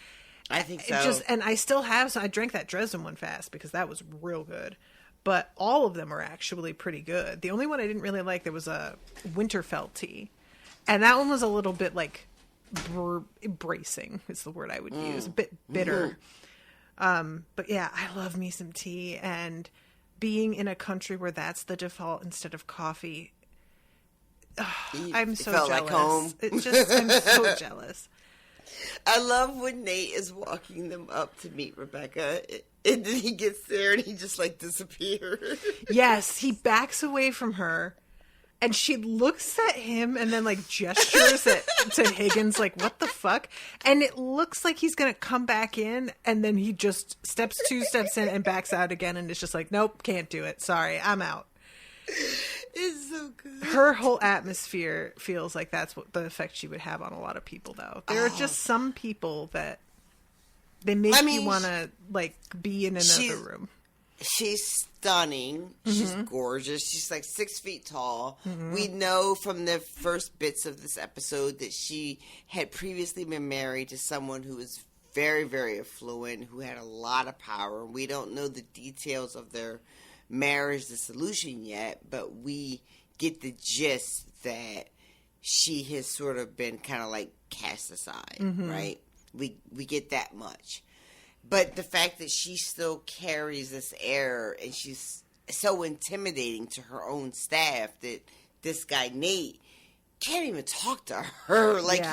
I think so. And I still have, so I drank that Dresden one fast because that was real good. But all of them are actually pretty good. The only one I didn't really like, there was a Winterfell tea. And that one was a little bit like bracing is the word I would use. A bit bitter. But yeah, I love me some tea. And being in a country where that's the default instead of coffee, I'm so jealous. Like home. I'm so jealous. I love when Nate is walking them up to meet Rebecca, and then he gets there and he just like disappears. Yes, he backs away from her, and she looks at him and then like gestures to Higgins like, what the fuck? And it looks like he's gonna come back in, and then he just steps 2 steps in and backs out again, and it's just like, nope, can't do it. Sorry, I'm out. It's so good. Her whole atmosphere feels like that's what the effect she would have on a lot of people, though. There are just some people that they make you want to like be in another room. She's stunning. She's gorgeous. She's like 6 feet tall. We know from the first bits of this episode that she had previously been married to someone who was very, very affluent, who had a lot of power. We don't know the details of their marriage dissolution yet, but we get the gist that she has sort of been kind of like cast aside, right? We get that much. But the fact that she still carries this air, and she's so intimidating to her own staff, that this guy Nate can't even talk to her. Like,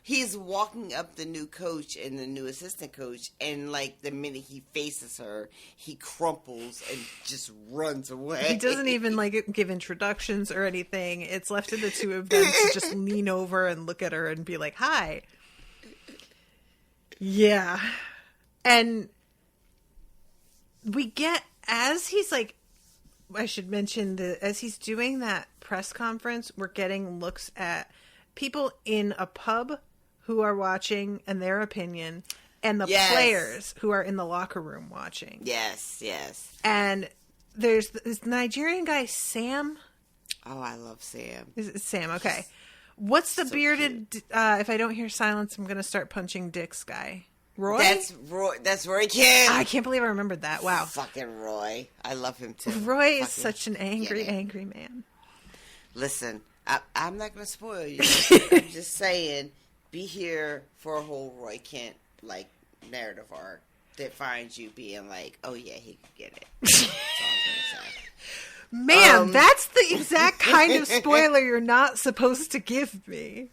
he's walking up the new coach and the new assistant coach, and, like, the minute he faces her, he crumples and just runs away. He doesn't even, like, give introductions or anything. It's left to the two of them to just lean over and look at her and be like, hi. Yeah. And we get, as he's, like, I should mention that as he's doing that press conference, we're getting looks at people in a pub who are watching and their opinion, and the players who are in the locker room watching. Yes. And there's this Nigerian guy, Sam. Oh, I love Sam. Is it Sam? Okay. What's the bearded, if I don't hear silence, I'm going to start punching dicks guy? Roy? That's Roy Kent. I can't believe I remembered that. Wow. Fucking Roy. I love him too. Roy is such an angry man. Listen, I'm not going to spoil you. I'm just saying, be here for a whole Roy Kent, like, narrative arc that finds you being like, oh yeah, he could get it. That's all I'm going to say. Man, that's the exact kind of spoiler you're not supposed to give me.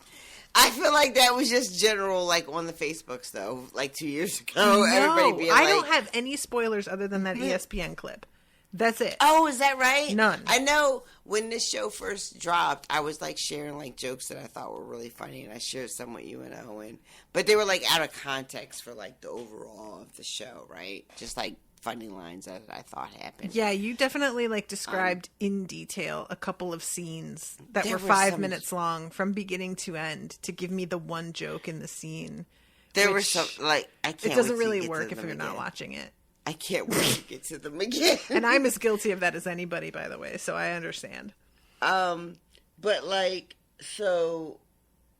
I feel like that was just general, like, on the Facebooks, though, like 2 years ago. No, everybody being I don't have any spoilers other than that ESPN clip. That's it. Oh, is that right? None. I know when this show first dropped, I was, like, sharing, like, jokes that I thought were really funny, and I shared some with you and Owen. But they were, like, out of context for, like, the overall of the show, right? Just, like, funny lines that I thought happened. Yeah, you definitely, like, described in detail a couple of scenes that were 5 minutes long from beginning to end to give me the one joke in the scene. There were some, like, I can't. It doesn't really work if you're not watching it. I can't wait to get to them again. And I'm as guilty of that as anybody, by the way, so I understand. But, like, so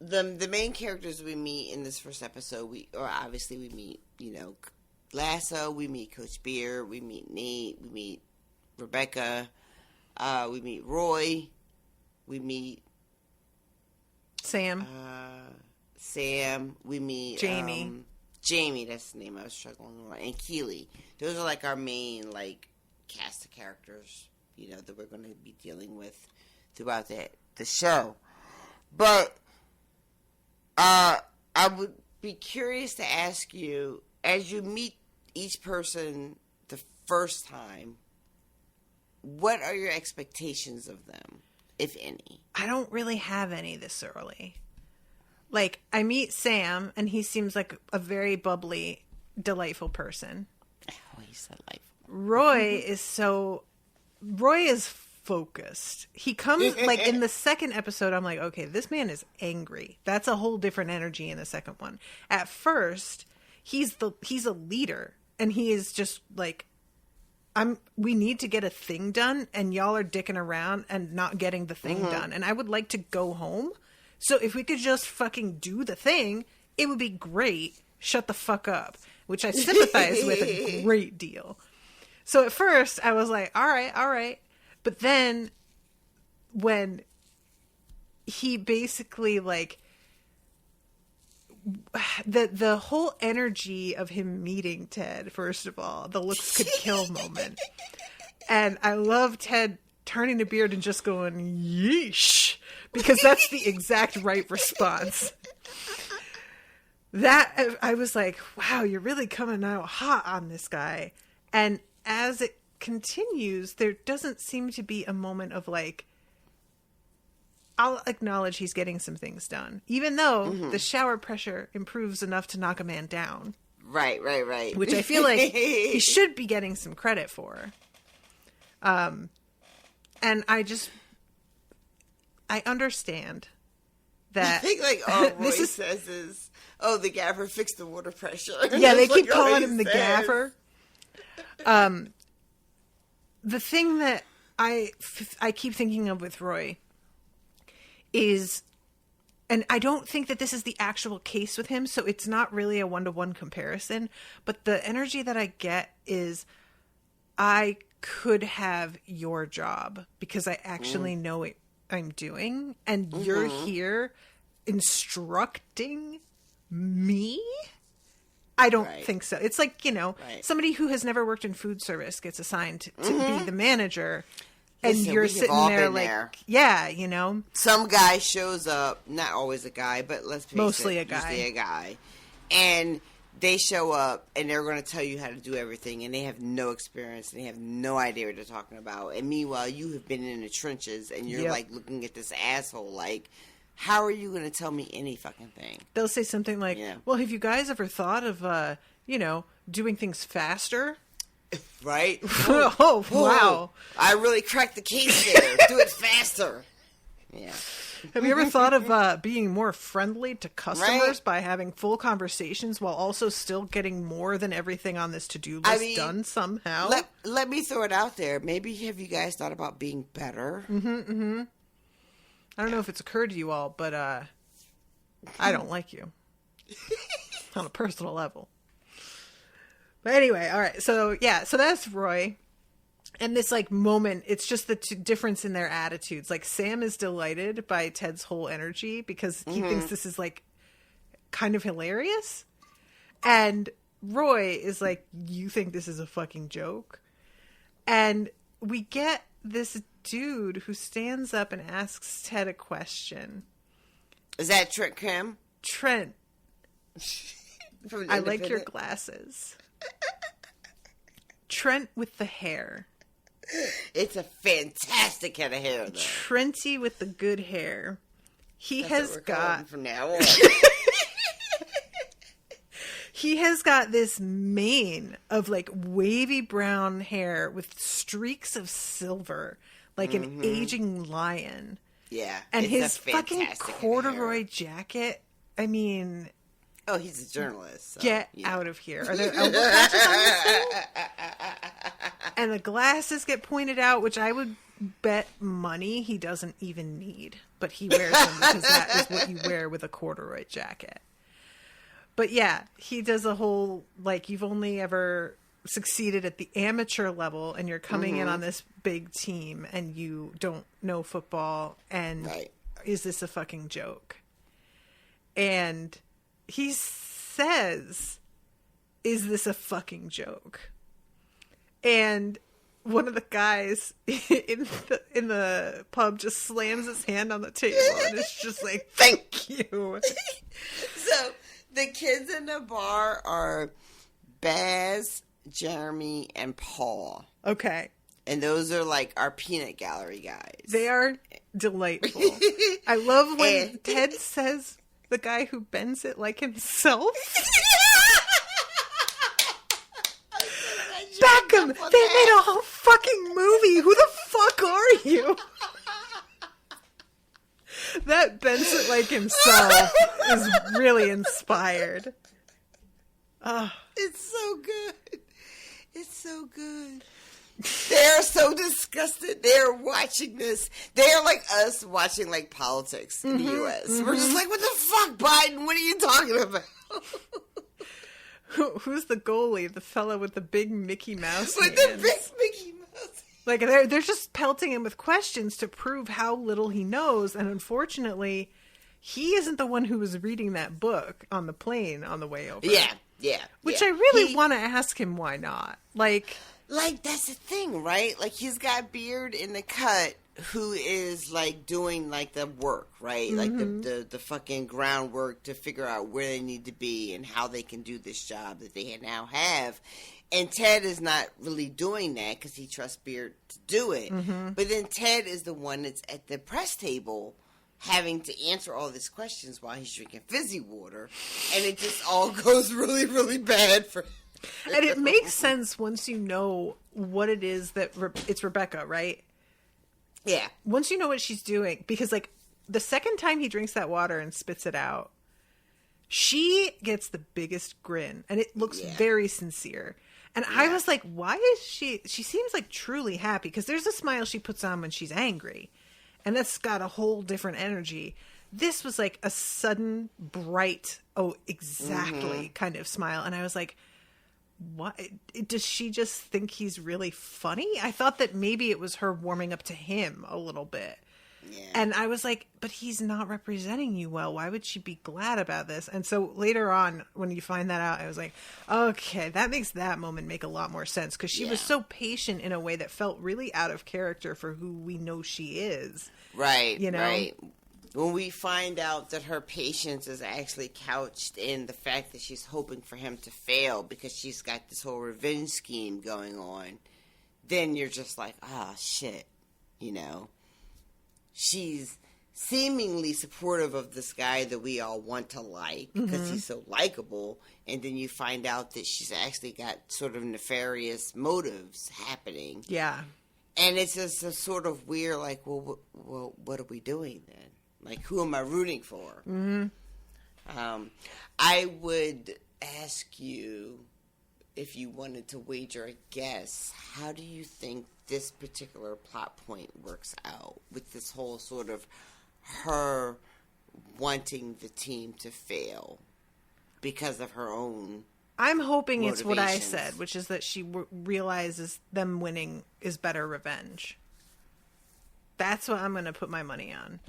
the main characters we meet in this first episode, we meet, you know, Lasso, we meet Coach Beer, we meet Nate, we meet Rebecca, we meet Roy, we meet Sam, we meet Jamie, that's the name I was struggling with, and Keely. Those are, like, our main, like, cast of characters, you know, that we're going to be dealing with throughout the show. But I would be curious to ask you, as you meet each person the first time, what are your expectations of them, if any? I don't really have any this early. Like, I meet Sam, and he seems like a very bubbly, delightful person. Oh, he's delightful. Roy is focused. He comes, like, in the second episode, I'm like, okay, this man is angry. That's a whole different energy in the second one. At first, he's a leader, and he is just like, we need to get a thing done, and y'all are dicking around and not getting the thing done, and I would like to go home. So if we could just fucking do the thing, it would be great. Shut the fuck up, which I sympathize with a great deal. So at first I was like, all right. But then when he basically, like, the whole energy of him meeting Ted, first of all, the looks could kill moment. And I love Ted turning to Beard and just going, yeesh, because that's the exact right response. That, I was like, wow, you're really coming out hot on this guy. And as it continues, there doesn't seem to be a moment of, like, I'll acknowledge he's getting some things done, even though the shower pressure improves enough to knock a man down. Right. Which I feel like he should be getting some credit for. And I understand that. I think, like, all Roy says is, oh, the gaffer fixed the water pressure. Yeah, they keep calling him the gaffer. The thing that I keep thinking of with Roy is, and I don't think that this is the actual case with him, so it's not really a one-to-one comparison, but the energy that I get is, I could have your job because I actually know what I'm doing, and you're here instructing me? I don't think so. It's like, you know, somebody who has never worked in food service gets assigned to be the manager. And you're sitting there like, yeah, Some guy shows up, not always a guy, but let's face mostly it, usually a guy. And they show up and they're going to tell you how to do everything, and they have no experience and they have no idea what they're talking about. And meanwhile, you have been in the trenches and you're like looking at this asshole like, how are you going to tell me any fucking thing? They'll say something like, well, have you guys ever thought of, doing things faster? Right? Oh, wow. I really cracked the case there. Do it faster. Yeah. Have you ever thought of being more friendly to customers by having full conversations while also still getting more than everything on this to-do list done somehow? Let me throw it out there. Maybe have you guys thought about being better? I don't know if it's occurred to you all, but I don't like you on a personal level. But anyway, all right. So that's Roy. And this moment, it's just the difference in their attitudes. Like Sam is delighted by Ted's whole energy because he thinks this is kind of hilarious. And Roy is like, you think this is a fucking joke? And we get this dude who stands up and asks Ted a question. Is that Trent Kim? Trent. I like your glasses. Trent with the hair. It's a fantastic head of hair, though. Trenty with the good hair. He has got from now on. He has got this mane of wavy brown hair with streaks of silver, like an aging lion. Yeah, and his fucking corduroy jacket. I mean, oh, he's a journalist. So, get out of here! Are there elbow patches on this thing? And the glasses get pointed out, which I would bet money he doesn't even need, but he wears them because that is what you wear with a corduroy jacket. But yeah, he does a whole, you've only ever succeeded at the amateur level and you're coming in on this big team and you don't know football and is this a fucking joke? And he says, is this a fucking joke? And one of the guys in the pub just slams his hand on the table and it's just like, thank you. So the kids in the bar are Baz, Jeremy, and Paul. Okay. And those are our peanut gallery guys. They are delightful. I love when Ted says the guy who bends it like himself. Beckham! They made a whole fucking movie. Who the fuck are you? That bends it like himself is really inspired. It's so good. It's so good. They're so disgusted. They're watching this. They're like us watching politics in the U.S. We're just like, what the fuck, Biden? What are you talking about? Who's the goalie? The fella with the big Mickey Mouse with the big Mickey Mouse. They're just pelting him with questions to prove how little he knows. And unfortunately, he isn't the one who was reading that book on the plane on the way over. Yeah. Which I really want to ask him why not. That's the thing, right? He's got Beard in the cut who is doing the work, right? The fucking groundwork to figure out where they need to be and how they can do this job that they now have. And Ted is not really doing that because he trusts Beard to do it. But then Ted is the one that's at the press table having to answer all these questions while he's drinking fizzy water. And it just all goes really, really bad for him. And it makes sense once you know what it is that it's Rebecca, right? Yeah. Once you know what she's doing, because the second time he drinks that water and spits it out, she gets the biggest grin and it looks very sincere. And I was like, why is she seems truly happy because there's a smile she puts on when she's angry and that's got a whole different energy. This was a sudden, bright, exactly kind of smile. And I was like, what? Does she just think he's really funny? I thought that maybe it was her warming up to him a little bit. Yeah. And I was like, but he's not representing you well. Why would she be glad about this? And so later on, when you find that out, I was like, okay, that makes that moment make a lot more sense. Because she was so patient in a way that felt really out of character for who we know she is. Right, you know? right. When we find out that her patience is actually couched in the fact that she's hoping for him to fail because she's got this whole revenge scheme going on, then you're just like, ah, shit, you know. She's seemingly supportive of this guy that we all want to like because he's so likable, and then you find out that she's actually got sort of nefarious motives happening. Yeah. And it's just a sort of weird, like, well, what are we doing then? Like, who am I rooting for? Mm-hmm. I would ask you, if you wanted to wager a guess, how do you think this particular plot point works out with this whole sort of her wanting the team to fail because of her own I'm hoping it's what I motivations? said, which is that she realizes them winning is better revenge. That's what I'm going to put my money on.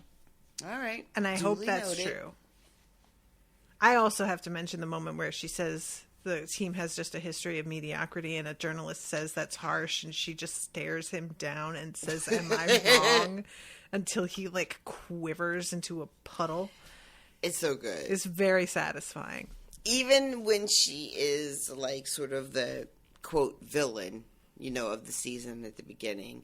All right. And I hope Duly that's noted. true. I also have to mention the moment where she says the team has just a history of mediocrity, and a journalist says that's harsh, and she just stares him down and says, am I wrong? Until he, like, quivers into a puddle. It's so good. It's very satisfying. Even when she is, like, sort of the, quote, villain, you know, of the season at the beginning,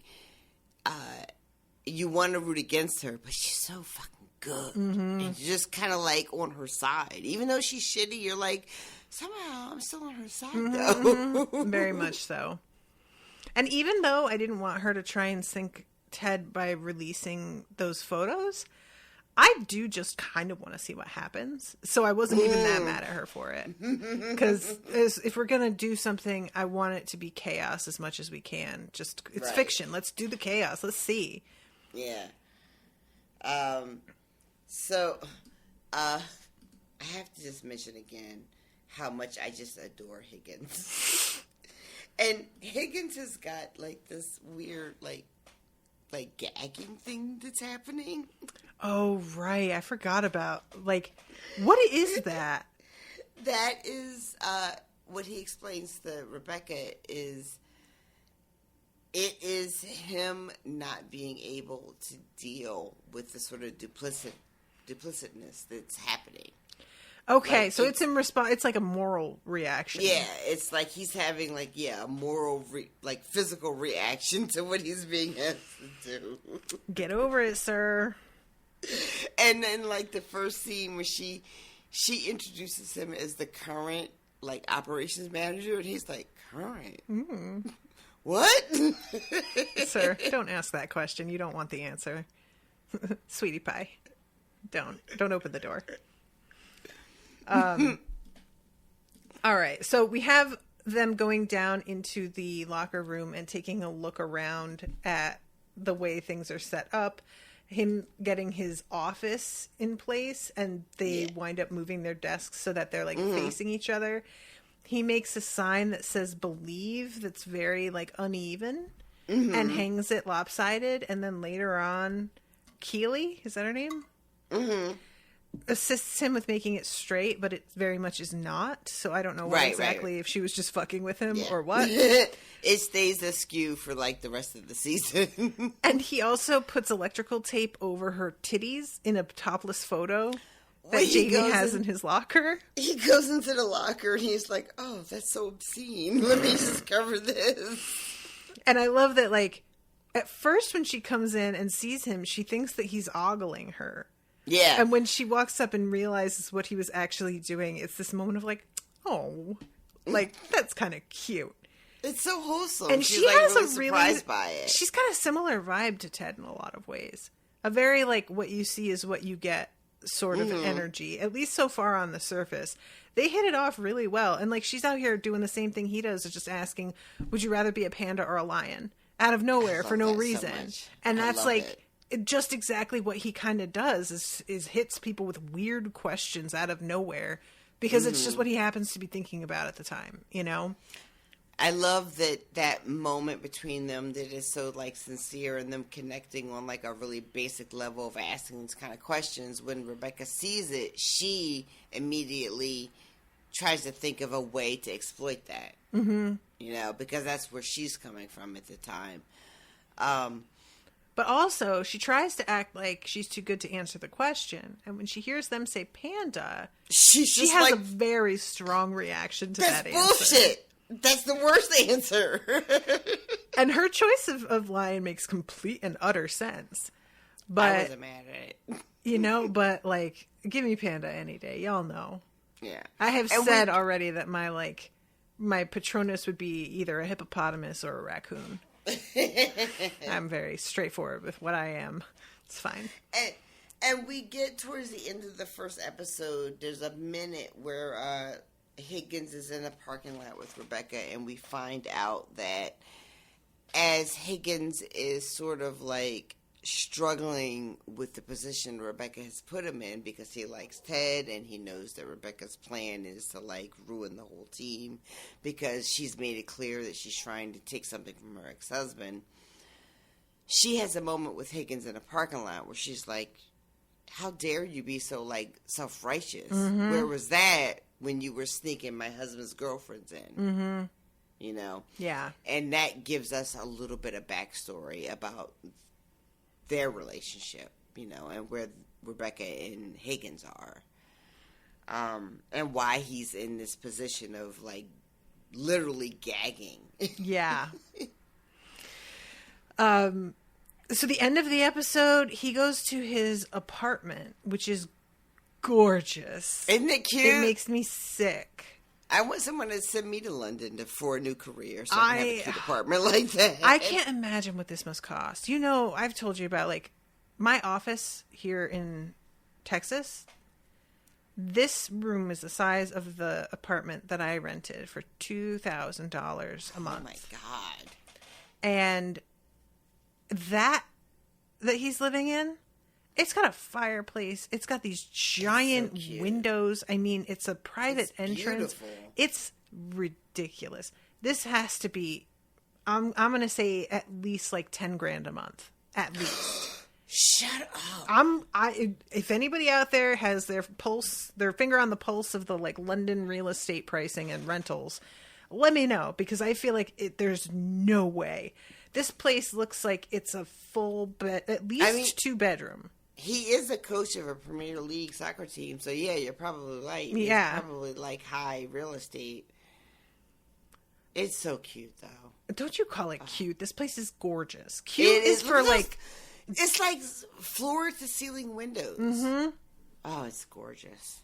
you want to root against her, but she's so fucking good. And you're just kind of, like, on her side. Even though she's shitty, you're like, somehow I'm still on her side, though. Very much so. And even though I didn't want her to try and sink Ted by releasing those photos, I do just kind of want to see what happens. So I wasn't even that mad at her for it. Because if we're going to do something, I want it to be chaos as much as we can. Just, it's fiction. Let's do the chaos. Let's see. Yeah. So, I have to just mention again how much I just adore Higgins. And Higgins has got, like, this weird, like gagging thing that's happening. Oh, right. I forgot about, like, what is that? That is, what he explains to Rebecca is, it is him not being able to deal with the sort of duplicitness that's happening. Okay, like, so it's in response. It's like a moral reaction. Yeah, it's like he's having, like, a moral, physical reaction to what he's being asked to do. Get over it, sir. And then, like, the first scene where she introduces him as the current, like, operations manager, and he's like, current? What? Sir, don't ask that question. You don't want the answer. Sweetie pie. Don't open the door. All right. So we have them going down into the locker room and taking a look around at the way things are set up. Him getting his office in place, and they wind up moving their desks so that they're, like, facing each other. He makes a sign that says believe that's very, like, uneven and hangs it lopsided. And then later on, Keely, is that her name? Assists him with making it straight, but it very much is not. So I don't know exactly if she was just fucking with him or what. It stays askew for, like, the rest of the season. And he also puts electrical tape over her titties in a topless photo that Jamie has in his locker. He goes into the locker and he's like, oh, that's so obscene. Let me just cover this. And I love that, like, at first when she comes in and sees him, she thinks that he's ogling her. Yeah. And when she walks up and realizes what he was actually doing, it's this moment of, like, oh, like, that's kind of cute. It's so wholesome. And she's, she like, has really a surprised by it. She's got a similar vibe to Ted in a lot of ways. A very, like, what you see is what you get sort of energy, at least so far on the surface. They hit it off really well. And, like, she's out here doing the same thing he does, is just asking, would you rather be a panda or a lion? Out of nowhere, for no reason. So and that's, like, just exactly what he kind of does, is hits people with weird questions out of nowhere, because it's just what he happens to be thinking about at the time, you know? I love that moment between them that is so, like, sincere and them connecting on, like, a really basic level of asking these kind of questions. When Rebecca sees it, she immediately tries to think of a way to exploit that. Mm-hmm. You know, because that's where she's coming from at the time. But also, she tries to act like she's too good to answer the question. And when she hears them say panda, she has a very strong reaction to that answer. That's bullshit. That's the worst answer. And her choice of line makes complete and utter sense. But I wasn't mad at it. You know, but, like, give me panda any day. Y'all know. Yeah. I have said already that my Patronus would be either a hippopotamus or a raccoon. I'm very straightforward with what I am. It's fine. And we get towards the end of the first episode, there's a minute where Higgins is in a parking lot with Rebecca, and we find out that as Higgins is sort of like struggling with the position Rebecca has put him in because he likes Ted and he knows that Rebecca's plan is to, like, ruin the whole team because she's made it clear that she's trying to take something from her ex-husband. She has a moment with Higgins in a parking lot where she's like, how dare you be so, like, self-righteous? Mm-hmm. Where was that when you were sneaking my husband's girlfriends in? Mm-hmm. You know? Yeah. And that gives us a little bit of backstory about their relationship, you know, and where Rebecca and Higgins are. And why he's in this position of, like, literally gagging. Yeah. So the end of the episode, he goes to his apartment, which is gorgeous. Isn't it cute? It makes me sick. I want someone to send me to London for a new career so I can have a cute apartment like that. I can't imagine what this must cost. You know, I've told you about, like, my office here in Texas. This room is the size of the apartment that I rented for $2,000 a month. Oh, my God. And that he's living in, it's got a fireplace. It's got these giant windows. I mean, it's a private entrance. Beautiful. It's ridiculous. This has to be, I'm going to say at least like $10,000 a month. At least. Shut up. If anybody out there has their finger on the pulse of the, like, London real estate pricing and rentals, let me know, because I feel like there's no way. This place looks like it's a full bed, at least 2-bedroom. He is a coach of a Premier League soccer team, so yeah, you're probably right. Yeah. It's probably like high real estate. It's so cute, though. Don't you call it cute? This place is gorgeous. Cute is for, like... It's like floor-to-ceiling windows. Mm-hmm. Oh, it's gorgeous.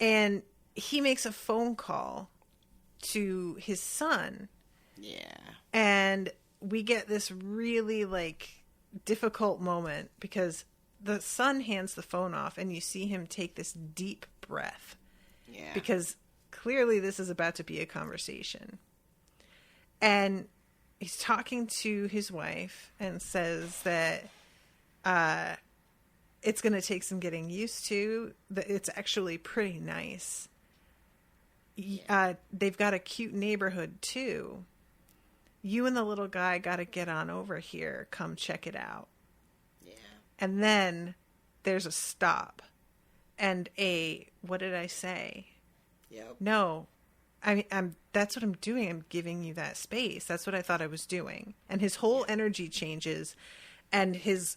And he makes a phone call to his son. Yeah. And we get this really, like, difficult moment because the son hands the phone off and you see him take this deep breath. Yeah. Because clearly this is about to be a conversation. And he's talking to his wife and says that it's going to take some getting used to. That it's actually pretty nice. They've got a cute neighborhood too. You and the little guy got to get on over here. Come check it out. Yeah. And then there's a stop and what did I say? Yep. No. That's what I'm doing. I'm giving you that space. That's what I thought I was doing. And his whole energy changes. And his,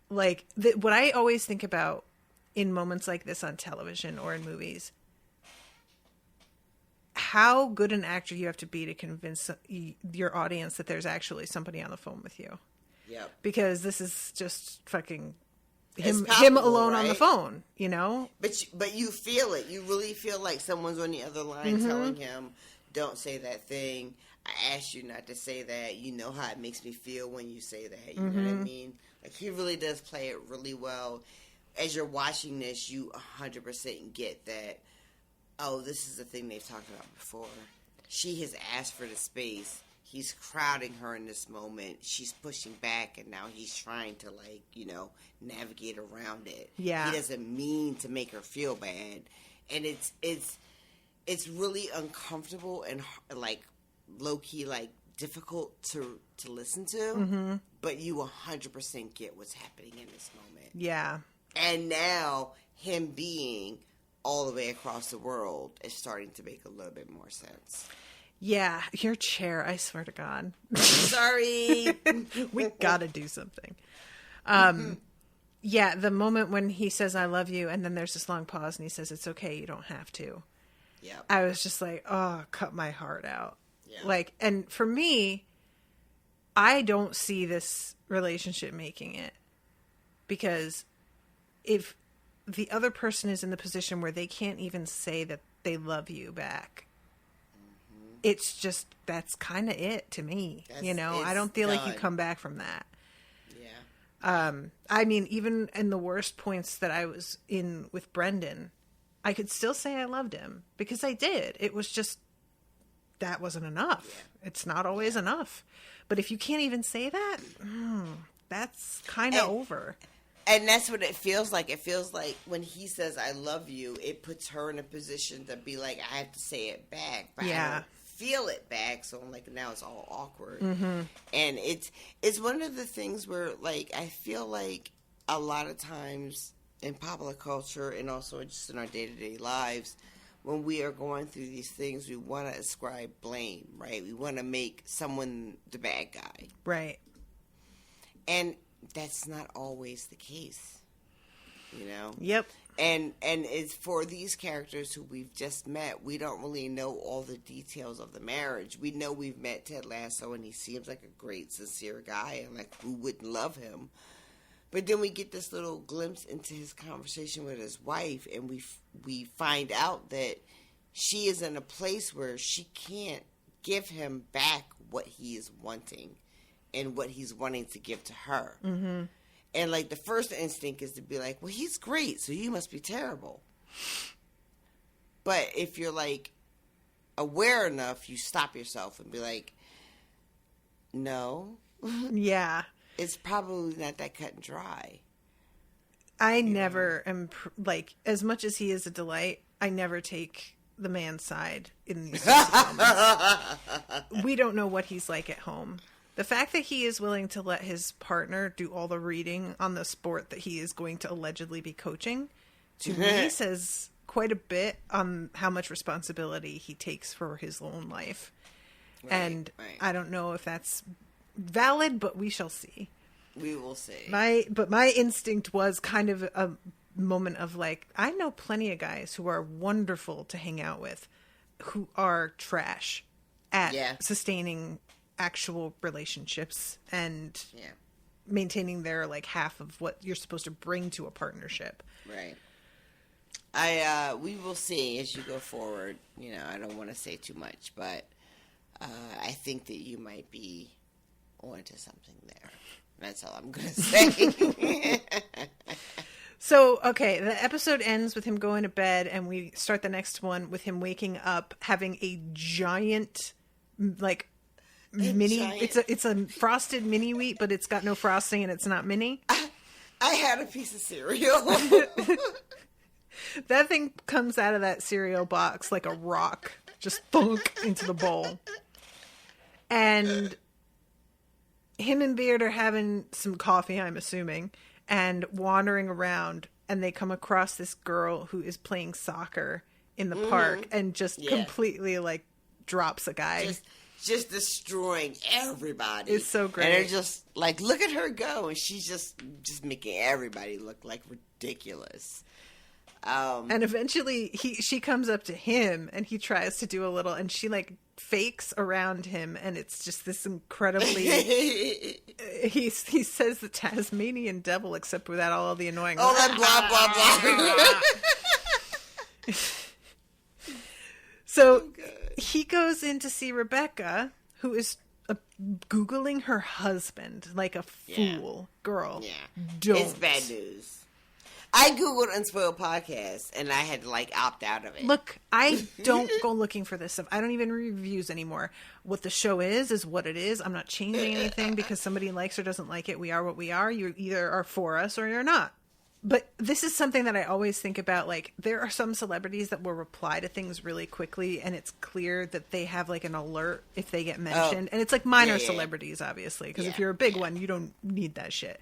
like, what I always think about in moments like this on television or in movies, how good an actor you have to be to convince your audience that there's actually somebody on the phone with you. Yep. Because this is just fucking him palpable, alone right? on the phone, you know? But you feel it. You really feel like someone's on the other line telling him, don't say that thing. I asked you not to say that. You know how it makes me feel when you say that. You know what I mean? Like, he really does play it really well. As you're watching this, you 100% get that, oh, this is the thing they've talked about before. She has asked for the space. He's crowding her in this moment. She's pushing back, and now he's trying to, like, you know, navigate around it. Yeah. He doesn't mean to make her feel bad. And it's really uncomfortable and, like, low-key, like, difficult to listen to, but you 100% get what's happening in this moment. Yeah. And now, him being all the way across the world is starting to make a little bit more sense. Yeah, your chair, I swear to God. Sorry. We gotta do something. Yeah, the moment when he says, I love you, and then there's this long pause, and he says, it's okay, you don't have to. Yeah. I was just like, oh, cut my heart out. Yeah. Like, and for me, I don't see this relationship making it. Because if the other person is in the position where they can't even say that they love you back, it's just, that's kind of it to me. I don't feel like you come back from that. I mean, even in the worst points that I was in with Brendan, I could still say I loved him because I did. It was just, that wasn't enough. Yeah. It's not always enough. But if you can't even say that, that's kind of over. And that's what it feels like. It feels like when he says, I love you, it puts her in a position to be like, I have to say it back. But I don't feel it back, so I'm like, now it's all awkward. And it's one of the things where, like, I feel like a lot of times in popular culture and also just in our day-to-day lives, when we are going through these things, we want to ascribe blame, right? We want to make someone the bad guy. Right. And that's not always the case, Yep. And it's for these characters who we've just met, we don't really know all the details of the marriage. We know we've met Ted Lasso, and he seems like a great, sincere guy, and like, who wouldn't love him? But then we get this little glimpse into his conversation with his wife, and we find out that she is in a place where she can't give him back what he is wanting and what he's wanting to give to her. Mm-hmm. And, like, the first instinct is to be like, well, he's great, so you must be terrible. But if you're, like, aware enough, you stop yourself and be like, no. Yeah. It's probably not that cut and dry. I never am, like, as much as he is a delight, I never take the man's side in these sorts of moments. We don't know what he's like at home. The fact that he is willing to let his partner do all the reading on the sport that he is going to allegedly be coaching, to me, says quite a bit on how much responsibility he takes for his own life. Right. I don't know if that's valid, but we shall see. We will see. My instinct was kind of a moment of like, I know plenty of guys who are wonderful to hang out with who are trash at sustaining actual relationships and maintaining their like half of what you're supposed to bring to a partnership. Right. We will see as you go forward. I don't want to say too much, but I think that you might be onto something there. That's all I'm going to say. So, okay, the episode ends with him going to bed, and we start the next one with him waking up having a giant, like, it's a frosted mini wheat, but it's got no frosting and it's not mini. I had a piece of cereal. That thing comes out of that cereal box like a rock, just thunk into the bowl. And him and Beard are having some coffee, I'm assuming, and wandering around, and they come across this girl who is playing soccer in the park and just completely like drops a guy. Just destroying everybody. It's so great. And they're just like, look at her go. And she's just making everybody look like ridiculous. And eventually she comes up to him and he tries to do a little, and she like fakes around him. And it's just this incredibly, he says the Tasmanian devil, except without all of the annoying. Oh, that blah, blah, blah. So he goes in to see Rebecca, who is Googling her husband like a fool. Girl, don't. It's bad news. I Googled Unspoiled Podcast, and I had to, like, opt out of it. Look, I don't go looking for this stuff. I don't even read reviews anymore. What the show is what it is. I'm not changing anything because somebody likes or doesn't like it. We are what we are. You either are for us or you're not. But this is something that I always think about. Like, there are some celebrities that will reply to things really quickly, and it's clear that they have like an alert if they get mentioned. And it's like minor celebrities, obviously, because if you're a big one, you don't need that shit.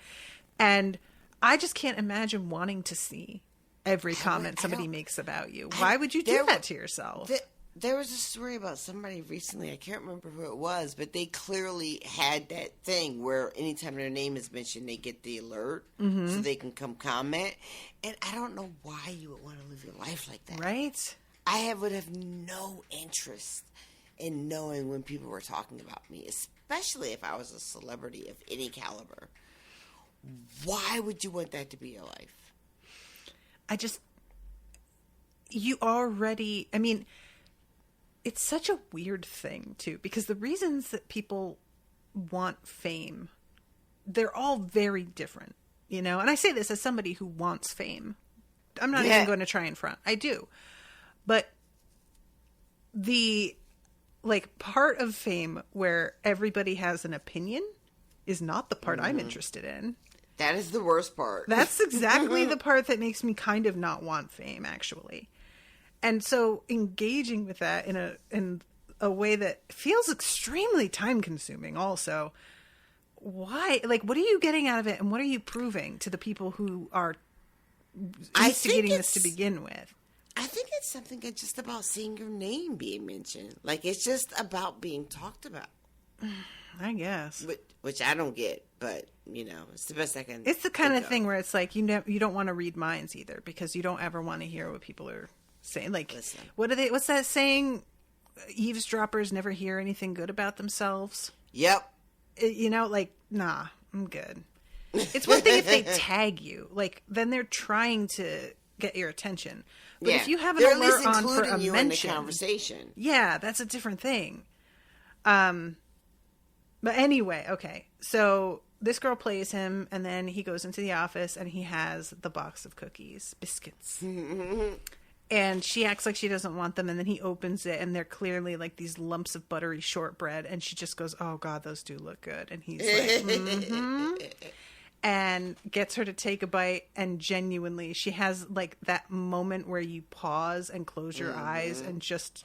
And I just can't imagine wanting to see every comment somebody makes about you. Why would you do that to yourself? There was a story about somebody recently, I can't remember who it was, but they clearly had that thing where anytime their name is mentioned, they get the alert so they can come comment. And I don't know why you would want to live your life like that. Right? I would have no interest in knowing when people were talking about me, especially if I was a celebrity of any caliber. Why would you want that to be your life? It's such a weird thing, too, because the reasons that people want fame, they're all very different, you know? And I say this as somebody who wants fame. I'm not even going to try and front. I do. But the, like, part of fame where everybody has an opinion is not the part I'm interested in. That is the worst part. That's exactly the part that makes me kind of not want fame, actually. And so engaging with that in a way that feels extremely time consuming also. Why? Like, what are you getting out of it, and what are you proving to the people who are instigating this to begin with? I think it's something just about seeing your name being mentioned. Like, it's just about being talked about. I guess. Which I don't get, but, you know, it's the best I can. It's the kind of thing where it's like you don't want to read minds either, because you don't ever want to hear what people are saying. Like, listen, what's that saying? Eavesdroppers never hear anything good about themselves. Yep. You know, like, nah, I'm good. It's one thing if they tag you, like, then they're trying to get your attention. But if you have an alert on for a you mention, in the conversation, yeah, that's a different thing. But anyway, okay, so this girl plays him, and then he goes into the office, and he has the box of cookies, biscuits. And she acts like she doesn't want them, and then he opens it, and they're clearly like these lumps of buttery shortbread, and she just goes, "Oh God, those do look good." And he's like, and gets her to take a bite, and genuinely, she has like that moment where you pause and close your eyes, and just,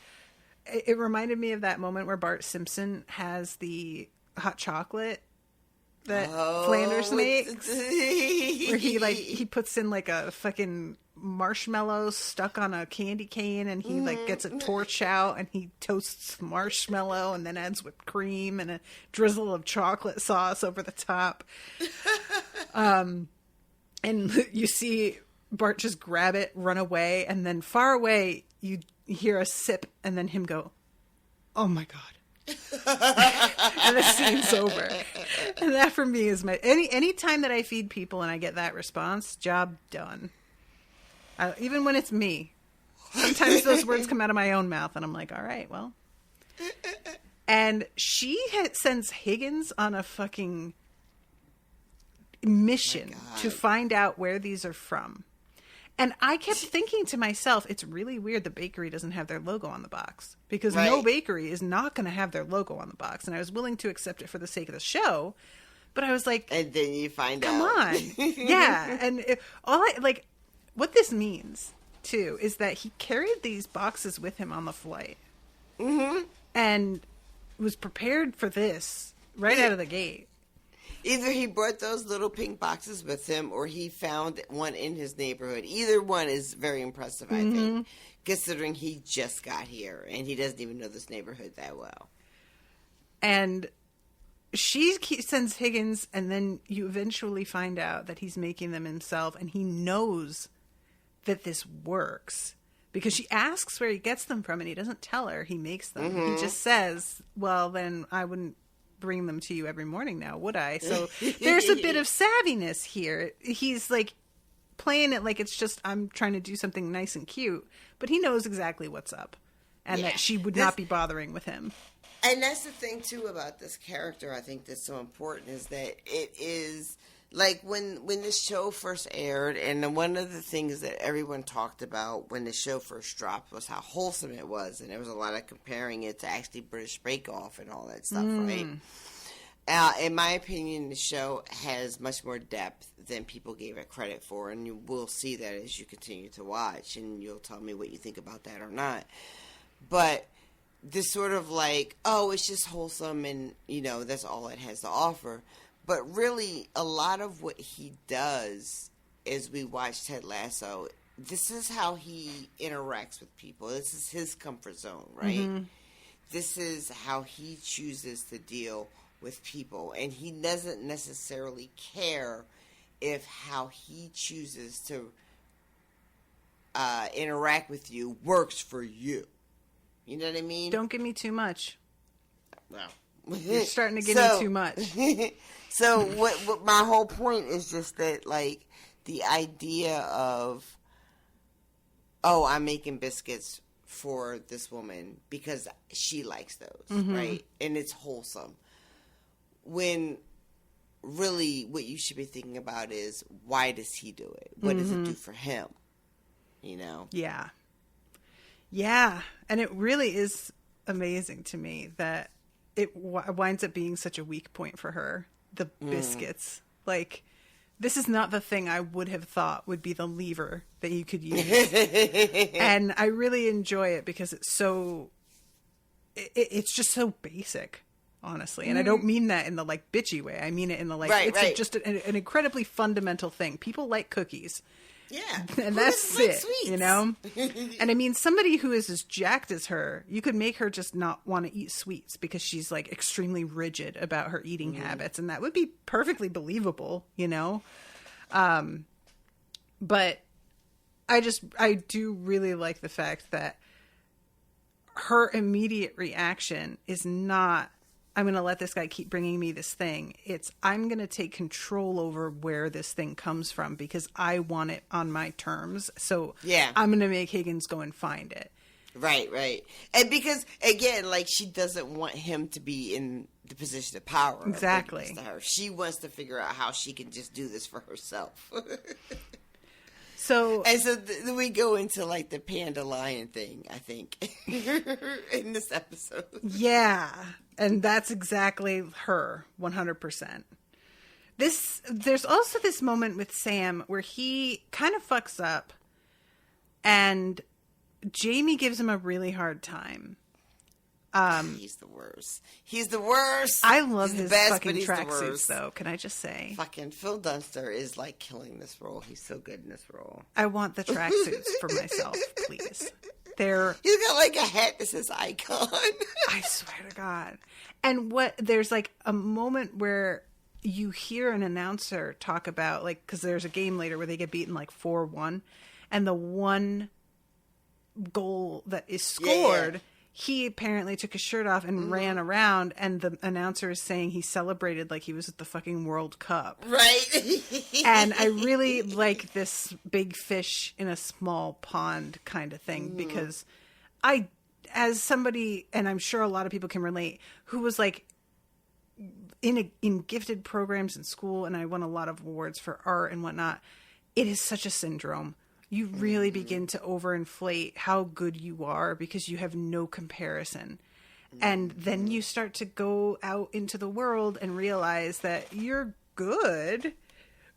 it reminded me of that moment where Bart Simpson has the hot chocolate that Flanders makes, where he puts in like a fucking marshmallow stuck on a candy cane, and he like gets a torch out, and he toasts marshmallow and then adds whipped cream and a drizzle of chocolate sauce over the top. And you see Bart just grab it, run away, and then far away you hear a sip, and then him go, "Oh my God." And the scene's over. And that for me is any time that I feed people and I get that response, job done. Even when it's me, sometimes those words come out of my own mouth, and I'm like, all right, well. And she sends Higgins on a fucking mission to find out where these are from. And I kept thinking to myself, it's really weird the bakery doesn't have their logo on the box, because no bakery is not going to have their logo on the box. And I was willing to accept it for the sake of the show, but I was like, and then you find out. Come on. Yeah. And what this means too is that he carried these boxes with him on the flight and was prepared for this right out of the gate. Either he brought those little pink boxes with him, or he found one in his neighborhood. Either one is very impressive, I think, considering he just got here and he doesn't even know this neighborhood that well. And she sends Higgins, and then you eventually find out that he's making them himself, and he knows that this works because she asks where he gets them from, and he doesn't tell her he makes them. He just says, well, then I wouldn't bring them to you every morning now, would I? So there's a bit of savviness here. He's like playing it like it's just, I'm trying to do something nice and cute, but he knows exactly what's up, and that she would not be bothering with him. And that's the thing too about this character, I think, that's so important, is that it is like when this show first aired, and one of the things that everyone talked about when the show first dropped was how wholesome it was, and there was a lot of comparing it to actually British Bake Off and all that stuff, right? in my opinion, the show has much more depth than people gave it credit for, and you will see that as you continue to watch, and you'll tell me what you think about that or not. But this sort of like, oh, it's just wholesome, and, you know, that's all it has to offer. But really, a lot of what he does as we watch Ted Lasso, this is how he interacts with people. This is his comfort zone, right? Mm-hmm. This is how he chooses to deal with people. And he doesn't necessarily care if how he chooses to interact with you works for you. You know what I mean? Don't give me too much. Well, you're starting to give me too much. So what my whole point is just that, like, the idea of, oh, I'm making biscuits for this woman because she likes those, mm-hmm. right? And it's wholesome. When really what you should be thinking about is, why does he do it? What mm-hmm. does it do for him? You know? Yeah. Yeah. And it really is amazing to me that it winds up being such a weak point for her. The biscuits. Like, this is not the thing I would have thought would be the lever that you could use. And I really enjoy it because it's so, it's just so basic, honestly. And I don't mean that in the, like, bitchy way. I mean it in the, like, it's just an incredibly fundamental thing. People like cookies. Yeah. And that's it, sweets? You know? And I mean, somebody who is as jacked as her, you could make her just not want to eat sweets because she's, like, extremely rigid about her eating habits. And that would be perfectly believable, you know? But I do really like the fact that her immediate reaction is not, I'm going to let this guy keep bringing me this thing. It's, I'm going to take control over where this thing comes from because I want it on my terms. So yeah, I'm going to make Higgins go and find it. Right. And because, again, like, she doesn't want him to be in the position of power. Exactly. To her. She wants to figure out how she can just do this for herself. So we go into, like, the panda lion thing, I think, in this episode. Yeah. And that's exactly her, 100%. There's also this moment with Sam where he kind of fucks up and Jamie gives him a really hard time. He's the worst. I love his fucking tracksuits, though. Can I just say? Fucking Phil Dunster is, like, killing this role. He's so good in this role. I want the tracksuits for myself, please. He's got, like, a hat that says Icon. I swear to God. And there's, like, a moment where you hear an announcer talk about, like, because there's a game later where they get beaten, like, 4-1. And the one goal that is scored... Yeah. He apparently took his shirt off and ran around, and the announcer is saying he celebrated like he was at the fucking World Cup. Right. And I really like this big fish in a small pond kind of thing because as somebody, and I'm sure a lot of people can relate, who was like in gifted programs in school, and I won a lot of awards for art and whatnot, it is such a syndrome. You really begin to overinflate how good you are because you have no comparison. And then you start to go out into the world and realize that you're good,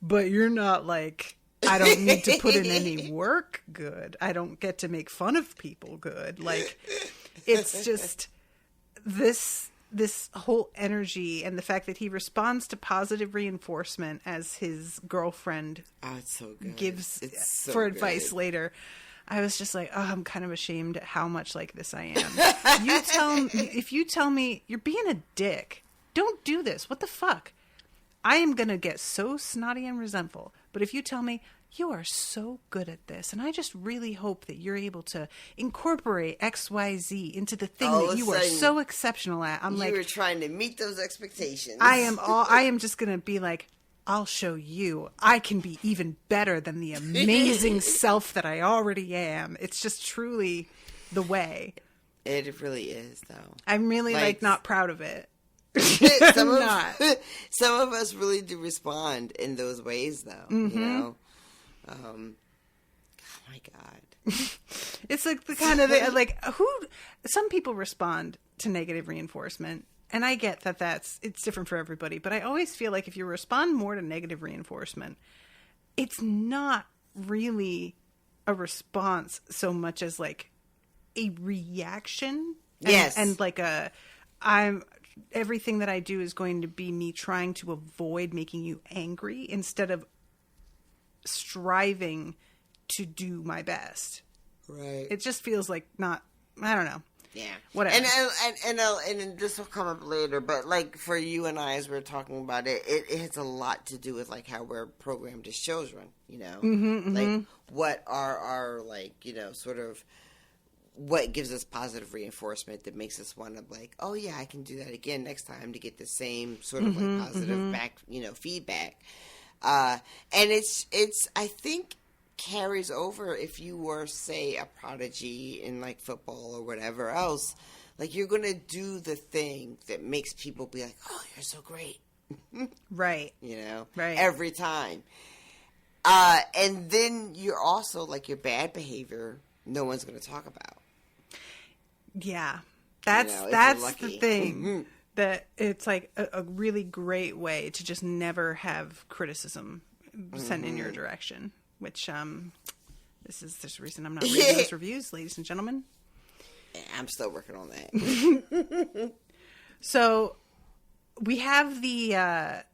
but you're not like, I don't need to put in any work good. I don't get to make fun of people good. Like, it's just this whole energy and the fact that he responds to positive reinforcement as his girlfriend it's so good. Gives so for good. Advice later. I was just like, oh, I'm kind of ashamed at how much like this I am. If you tell me you're being a dick, don't do this. What the fuck? I am going to get so snotty and resentful. But if you tell me, you are so good at this, and I just really hope that you're able to incorporate XYZ into the thing that you are so exceptional at. I'm like, you were trying to meet those expectations. I am just going to be like, I'll show you I can be even better than the amazing self that I already am. It's just truly the way. It really is, though. I'm really like not proud of it. Some of us really do respond in those ways, though. Mm-hmm. You know, oh my God, it's like the kind of like who. Some people respond to negative reinforcement and I get that it's different for everybody, but I always feel like if you respond more to negative reinforcement, it's not really a response so much as like a reaction. Yes. And like everything that I do is going to be me trying to avoid making you angry instead of striving to do my best. Right. It just feels like I don't know. Yeah. Whatever. And this will come up later, but like for you and I, as we're talking about it, it has a lot to do with like how we're programmed as children, you know? Like what are our like, you know, sort of what gives us positive reinforcement that makes us want to like, oh yeah, I can do that again next time to get the same sort of like positive back, you know, feedback. And it's I think carries over if you were, say, a prodigy in like football or whatever else. Like you're gonna do the thing that makes people be like, oh, you're so great. Right. You know? Right. Every time. And then you're also like your bad behavior no one's gonna talk about. Yeah, that's the thing. That it's like a really great way to just never have criticism sent in your direction. Which there's a reason I'm not reading those reviews, ladies and gentlemen. Yeah, I'm still working on that. So we have the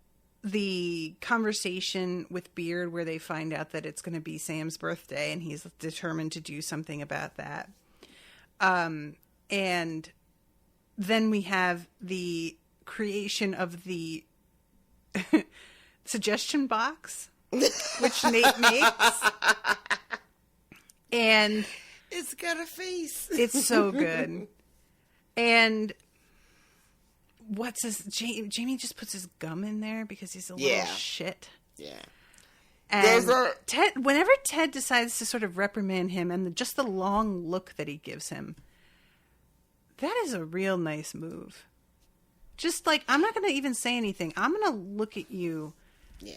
conversation with Beard where they find out that it's going to be Sam's birthday, and he's determined to do something about that. And then we have the creation of the suggestion box, which Nate makes. And it's got a face. It's so good. And Jamie just puts his gum in there because he's a little shit. Yeah. And whenever Ted decides to sort of reprimand him and just the long look that he gives him, that is a real nice move. Just like, I'm not going to even say anything. I'm going to look at you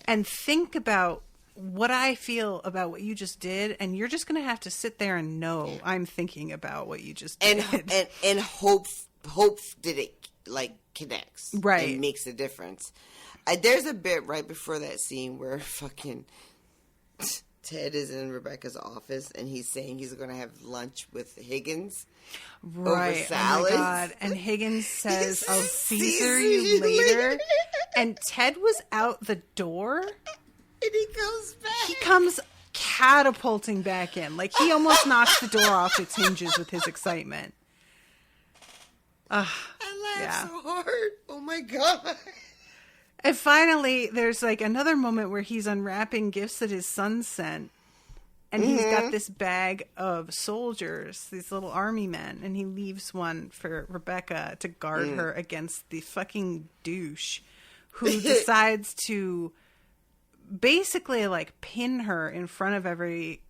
and think about what I feel about what you just did, and you're just going to have to sit there and know I'm thinking about what you just did. And hope that it like connects. Right. And makes a difference. There's a bit right before that scene where fucking Ted is in Rebecca's office and he's saying he's going to have lunch with Higgins. Right. Over salad. Oh my God. And Higgins says, I'll Caesar you later. And Ted was out the door. And he comes back. He comes catapulting back in. Like he almost knocks the door off its hinges with his excitement. I laughed so hard. Oh my God. And finally, there's like another moment where he's unwrapping gifts that his son sent. And he's got this bag of soldiers, these little army men, and he leaves one for Rebecca to guard her against the fucking douche who decides to basically like pin her in front of every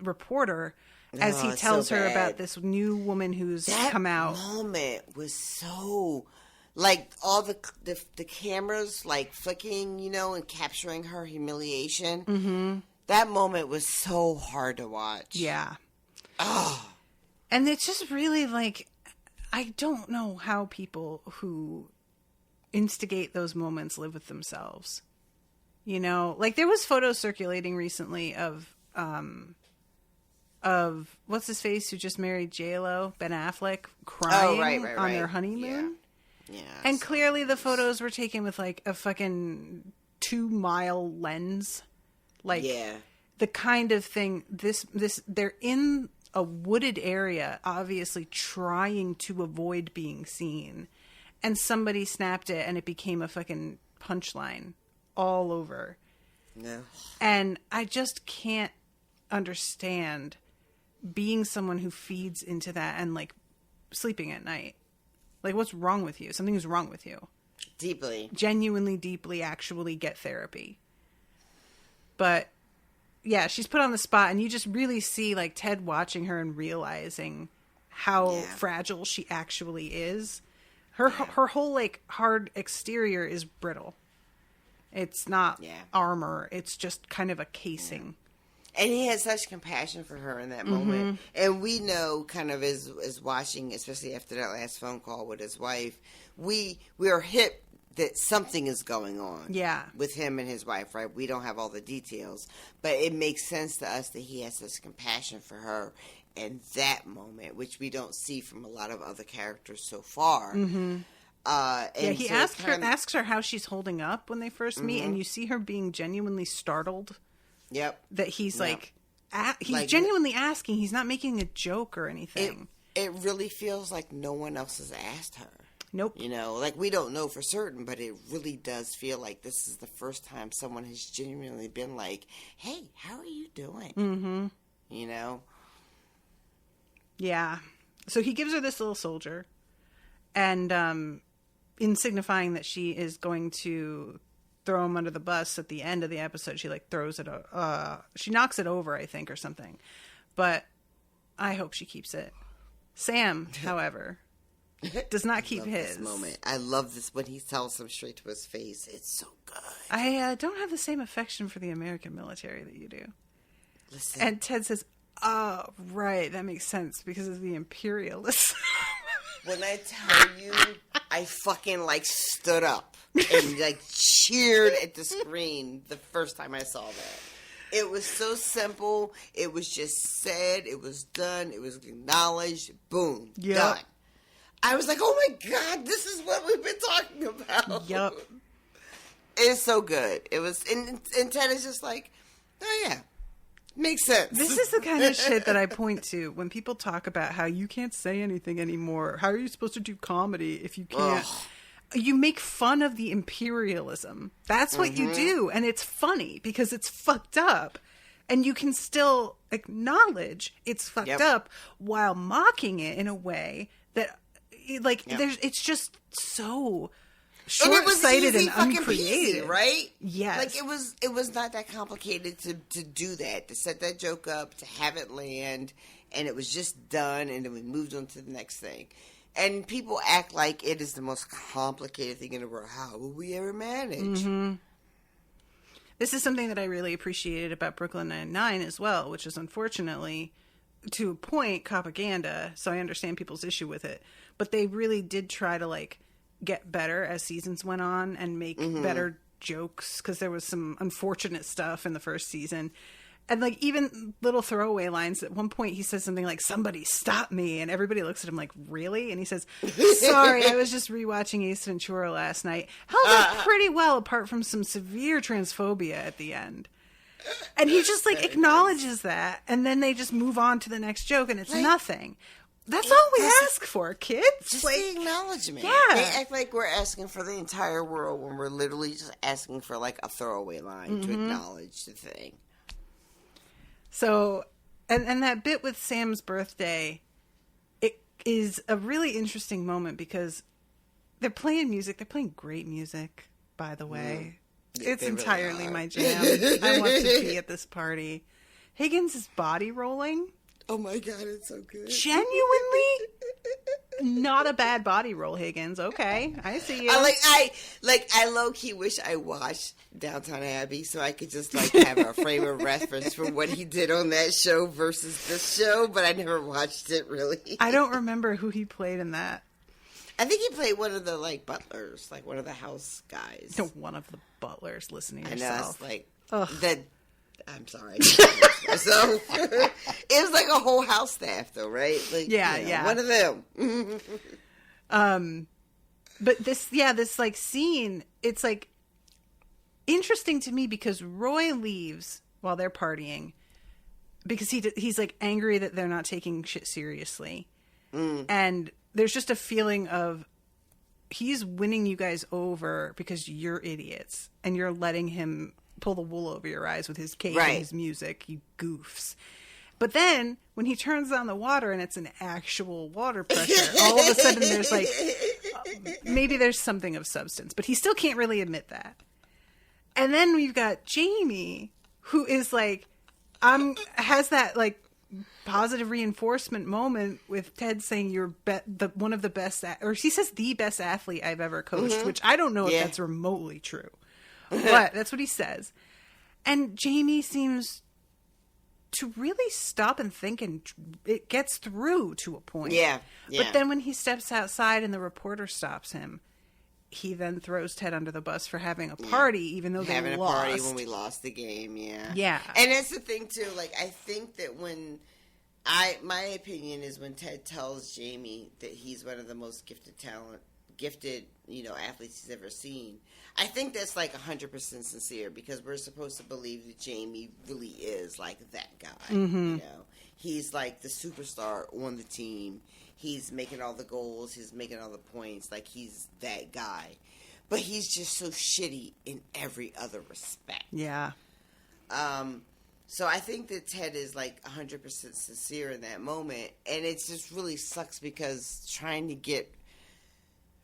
reporter as he tells her about this new woman who's come out. That moment was so... Like, all the cameras, like, flicking, you know, and capturing her humiliation. Mm-hmm. That moment was so hard to watch. Yeah. Oh. And it's just really, like, I don't know how people who instigate those moments live with themselves. You know? Like, there was photos circulating recently of what's his face who just married J-Lo, Ben Affleck, crying on their honeymoon. Yeah, and clearly the photos were taken with like a fucking 2-mile lens. Like the kind of thing this they're in a wooded area, obviously trying to avoid being seen. And somebody snapped it and it became a fucking punchline all over. No. And I just can't understand being someone who feeds into that and like sleeping at night. Like, what's wrong with you? Something's wrong with you. Deeply. Genuinely, deeply, actually get therapy. But, yeah, she's put on the spot, and you just really see, like, Ted watching her and realizing how fragile she actually is. Her whole, like, hard exterior is brittle. It's not armor. It's just kind of a casing. And he had such compassion for her in that moment. And we know, kind of as watching, especially after that last phone call with his wife, we are hip that something is going on. Yeah. With him and his wife, right? We don't have all the details, but it makes sense to us that he has such compassion for her in that moment, which we don't see from a lot of other characters so far. And he asks her how she's holding up when they first meet, and you see her being genuinely startled. Yep. That he's he's genuinely asking. He's not making a joke or anything. It really feels like no one else has asked her. Nope. You know, like we don't know for certain, but it really does feel like this is the first time someone has genuinely been like, "Hey, how are you doing?" You know. Yeah. So he gives her this little soldier, and in signifying that she is going to throw him under the bus at the end of the episode, she throws it. She knocks it over, I think, or something. But I hope she keeps it. Sam, however, does not keep his. This moment. I love this when he tells him straight to his face. It's so good. I don't have the same affection for the American military that you do. Listen. And Ted says, "Oh, right, that makes sense because of the imperialists." When I tell you, I fucking stood up and cheered at the screen the first time I saw that. It was so simple. It was just said. It was done. It was acknowledged. Boom. Yep. Done. I was like, oh my God, this is what we've been talking about. Yep. It's so good. It was, and Ted is just like, oh yeah. Makes sense. This is the kind of shit that I point to when people talk about how you can't say anything anymore. How are you supposed to do comedy if you can't? Ugh. You make fun of the imperialism. That's what you do. And it's funny because it's fucked up. And you can still acknowledge it's fucked up while mocking it in a way that, it's just so short-sighted and uncreative, peasy, right? Yes. It was not that complicated to do that, to set that joke up, to have it land, and it was just done, and then we moved on to the next thing. And people act like it is the most complicated thing in the world. How will we ever manage? This is something that I really appreciated about Brooklyn Nine-Nine as well, which is unfortunately, to a point, propaganda, so I understand people's issue with it. But they really did try to, get better as seasons went on and make better jokes, because there was some unfortunate stuff in the first season. And even little throwaway lines. At one point he says something like, "Somebody stop me," and everybody looks at him like, "Really?" And he says, "Sorry, I was just rewatching Ace Ventura last night." Held up pretty well, apart from some severe transphobia at the end. And he just acknowledges that, and then they just move on to the next joke, and it's nothing. That's all we ask for, kids. Just the acknowledgement. Yeah. They act like we're asking for the entire world when we're literally just asking for a throwaway line to acknowledge the thing. So, and that bit with Sam's birthday, it is a really interesting moment because they're playing music. They're playing great music, by the way. Yeah, it's entirely really my jam. I want to be at this party. Higgins' body rolling. Oh my God, it's so good. Genuinely not a bad body roll, Higgins. Okay, I see you. I low key wish I watched Downton Abbey so I could just have a frame of reference for what he did on that show versus this show, but I never watched it really. I don't remember who he played in that. I think he played one of the butlers, one of the house guys. No, one of the butlers. Listening to yourself. I know, that. I'm sorry. So it was a whole house staff, though, right? Yeah. One of them. But this scene, it's interesting to me because Roy leaves while they're partying because he's angry that they're not taking shit seriously, and there's just a feeling of he's winning you guys over because you're idiots and you're letting him pull the wool over your eyes with his cake and his music, you goofs. But then when he turns on the water and it's an actual water pressure, all of a sudden there's maybe there's something of substance, but he still can't really admit that. And then we've got Jamie, who is has that positive reinforcement moment with Ted saying you're one of the best, or she says the best athlete I've ever coached, which I don't know if that's remotely true. But that's what he says. And Jamie seems to really stop and think, and it gets through to a point. Yeah. But then when he steps outside and the reporter stops him, he then throws Ted under the bus for having a party, even though they lost. Having a party when we lost the game, Yeah. And that's the thing, too. Like, I think that my opinion is when Ted tells Jamie that he's one of the most gifted, athletes he's ever seen. I think that's like 100% sincere, because we're supposed to believe that Jamie really is like that guy. Mm-hmm. He's like the superstar on the team. He's making all the goals. He's making all the points. Like, he's that guy. But he's just so shitty in every other respect. Yeah. So I think that Ted is like 100% sincere in that moment. And it just really sucks, because trying to get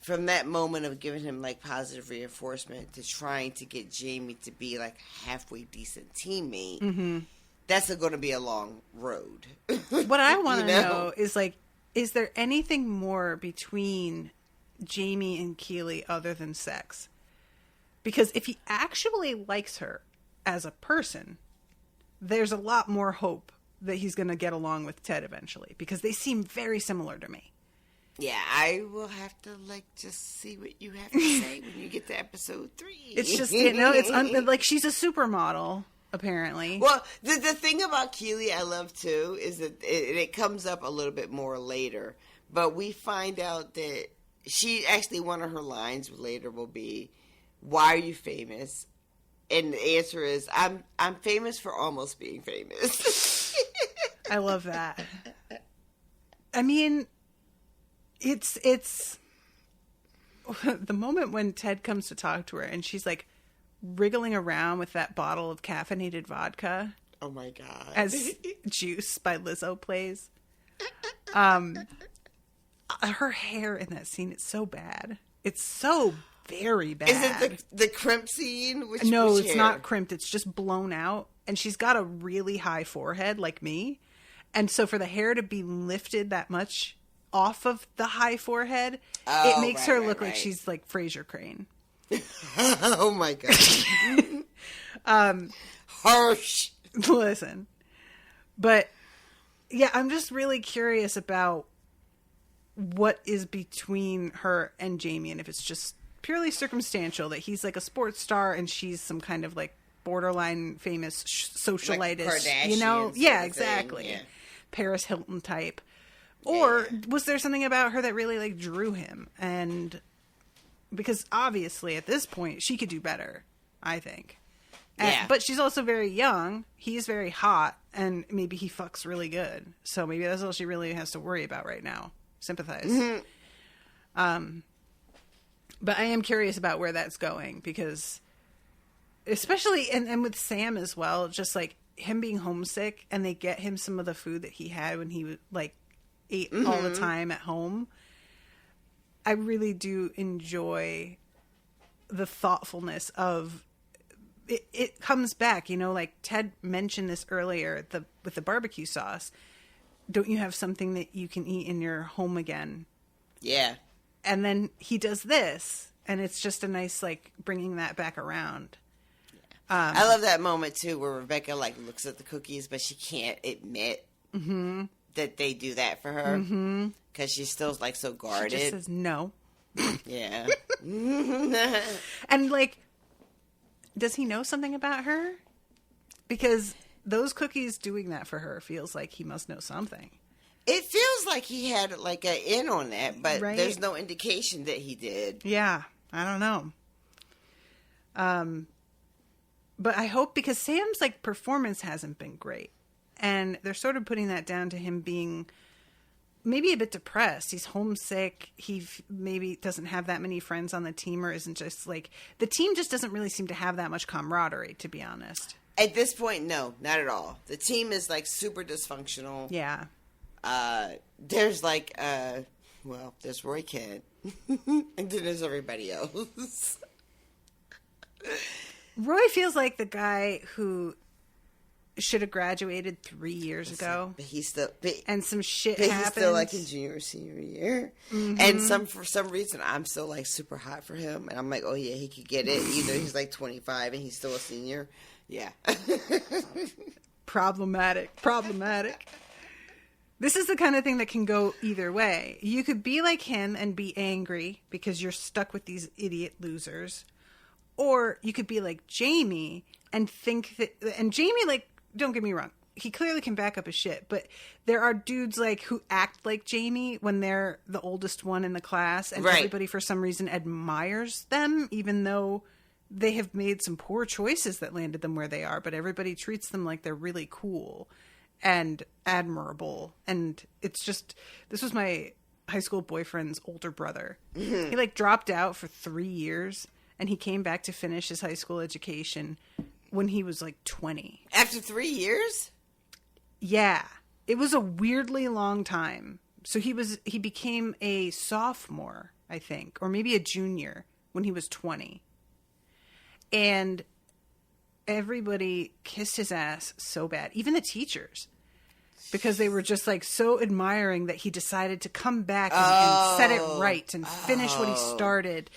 from that moment of giving him like positive reinforcement to trying to get Jamie to be like halfway decent teammate, that's going to be a long road. What I want to know is like, is there anything more between Jamie and Keely other than sex? Because if he actually likes her as a person, there's a lot more hope that he's going to get along with Ted eventually, because they seem very similar to me. Yeah, I will have to just see what you have to say when you get to episode 3. It's just, it's like she's a supermodel, apparently. Well, the thing about Keely I love too is that it comes up a little bit more later, but we find out that she actually, one of her lines later will be, "Why are you famous?" And the answer is, I'm famous for almost being famous. I love that. I mean, it's the moment when Ted comes to talk to her and she's like wriggling around with that bottle of caffeinated vodka. Oh my God. As Juice by Lizzo plays. Her hair in that scene, it's so bad. It's so very bad. Is it the crimp scene? No, which it's not crimped. It's just blown out. And she's got a really high forehead like me. And so for the hair to be lifted that much off of the high forehead, it makes her look like she's like Frasier Crane. Oh my God. Harsh. Listen. But yeah, I'm just really curious about what is between her and Jamie, and if it's just purely circumstantial that he's like a sports star and she's some kind of like borderline famous socialite, like yeah, exactly. Yeah. Paris Hilton type. Or was there something about her that really like drew him? And because obviously at this point she could do better, I think. But she's also very young. He's very hot, and maybe he fucks really good. So maybe that's all she really has to worry about right now. Sympathize. Mm-hmm. But I am curious about where that's going, because especially, and with Sam as well, just like him being homesick, and they get him some of the food that he had when he like ate all the time at home. I really do enjoy the thoughtfulness of it. It comes back, like Ted mentioned this earlier, with the barbecue sauce. Don't you have something that you can eat in your home again? Yeah. And then he does this, and it's just a nice, like, bringing that back around. I love that moment, too, where Rebecca, like, looks at the cookies, but she can't admit that they do that for her. Because she's still, like, so guarded. She just says no. Yeah. And, like, does he know something about her? Because those cookies doing that for her feels like he must know something. It feels like he had like an in on that, but there's no indication that he did. Yeah, I don't know. But I hope, because Sam's like performance hasn't been great, and they're sort of putting that down to him being maybe a bit depressed. He's homesick. He maybe doesn't have that many friends on the team, or isn't just like, the team just doesn't really seem to have that much camaraderie, to be honest. At this point, no, not at all. The team is like super dysfunctional. Yeah. There's like, there's Roy Kent, and then there's everybody else. Roy feels like the guy who should have graduated 3 years ago. But he's still, and some shit happened. He's still like in junior or senior year, and for some reason I'm still like super hot for him, and I'm like, oh yeah, he could get it. Either he's like 25 and he's still a senior. Yeah. Problematic. This is the kind of thing that can go either way. You could be like him and be angry because you're stuck with these idiot losers. Or you could be like Jamie and think that... And Jamie, like, don't get me wrong. He clearly can back up his shit. But there are dudes, like, who act like Jamie when they're the oldest one in the class. And everybody, for some reason, admires them, even though they have made some poor choices that landed them where they are. But everybody treats them like they're really cool and admirable. And it's just... This was my high school boyfriend's older brother. He, like, dropped out for 3 years... And he came back to finish his high school education when he was like 20. After 3 years? Yeah. It was a weirdly long time. So he became a sophomore, I think, or maybe a junior when he was 20. And everybody kissed his ass so bad. Even the teachers. Because they were just like so admiring that he decided to come back and set it right and finish what he started.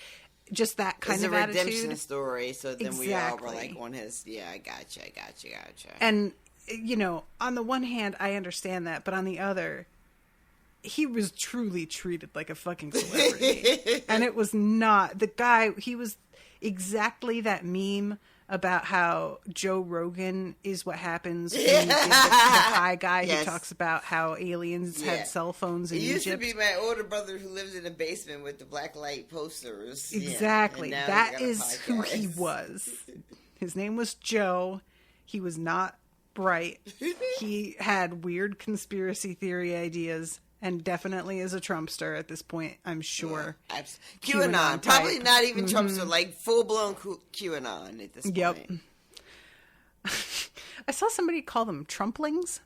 Just that kind of attitude. It's a redemption story, so then we all were like on his, I gotcha. And, you know, on the one hand, I understand that, but on the other, he was truly treated like a fucking celebrity. And it was not, the guy, he was exactly that meme about how Joe Rogan is what happens when you get the high guy who talks about how aliens had cell phones in Egypt. It used to be my older brother who lived in a basement with the black light posters. Exactly. That is who he was. His name was Joe. He was not bright. He had weird conspiracy theory ideas. And definitely is a Trumpster at this point, I'm sure. QAnon. Probably not even Trumpster, like full-blown QAnon at this point. Yep. I saw somebody call them Trumplings.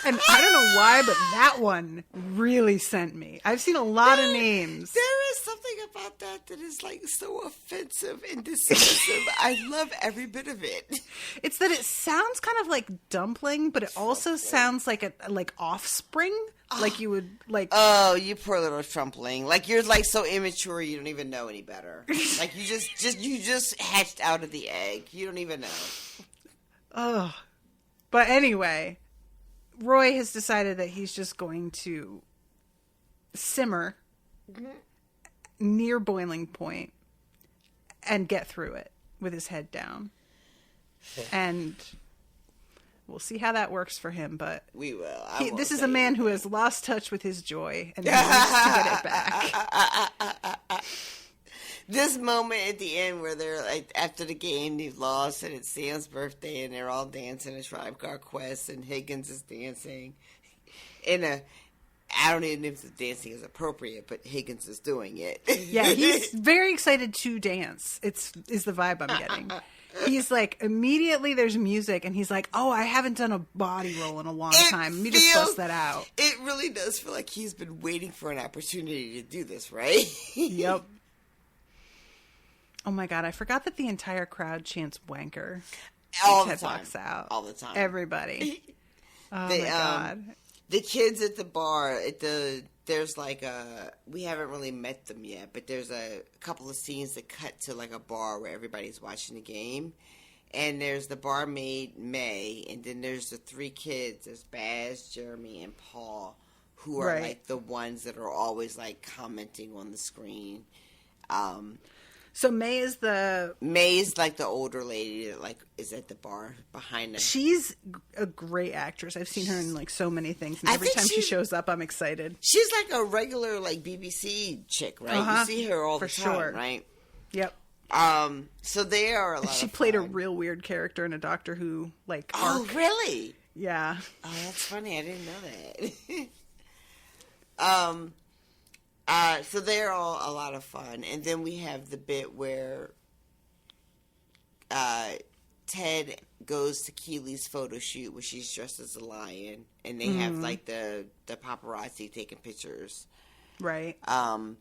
And I don't know why, but that one really sent me. I've seen a lot of names. There is something about that is like so offensive and dismissive. I love every bit of it. It's that it sounds kind of like dumpling, but it also sounds like a offspring. Like you would like. Oh, you poor little Trumpling! Like you're like so immature, you don't even know any better. Like you just hatched out of the egg. You don't even know. Oh, but anyway. Roy has decided that he's just going to simmer near boiling point and get through it with his head down. And we'll see how that works for him, but we will. This is a man who has lost touch with his joy and he needs to get it back. This moment at the end where they're like, after the game, they've lost, and it's Sam's birthday, and they're all dancing a Tribe Called Quest, and Higgins is dancing. I don't even know if the dancing is appropriate, but Higgins is doing it. Yeah, he's very excited to dance. Is the vibe I'm getting. He's like, immediately there's music, and he's like, oh, I haven't done a body roll in a long time. Let me just bust that out. It really does feel like he's been waiting for an opportunity to do this, right? Yep. Oh my god, I forgot that the entire crowd chants wanker. All the time. Out. All the time. Everybody. Oh my god. The kids at the bar, there's like we haven't really met them yet, but there's a couple of scenes that cut to like a bar where everybody's watching the game. And there's the barmaid, May, and then there's the three kids. There's Baz, Jeremy, and Paul, who are like the ones that are always like commenting on the screen. So May is like the older lady that like is at the bar behind them. She's a great actress. I've seen her in like so many things, and every time she shows up, I'm excited. She's like a regular like BBC chick, right? You see her all the time, right? Yep. So they are a lot. She played a real weird character in a Doctor Who like arc. Oh, really? Yeah. Oh, that's funny. I didn't know that. So they're all a lot of fun. And then we have the bit where Ted goes to Keely's photo shoot where she's dressed as a lion. And they have, like, the paparazzi taking pictures. Right. And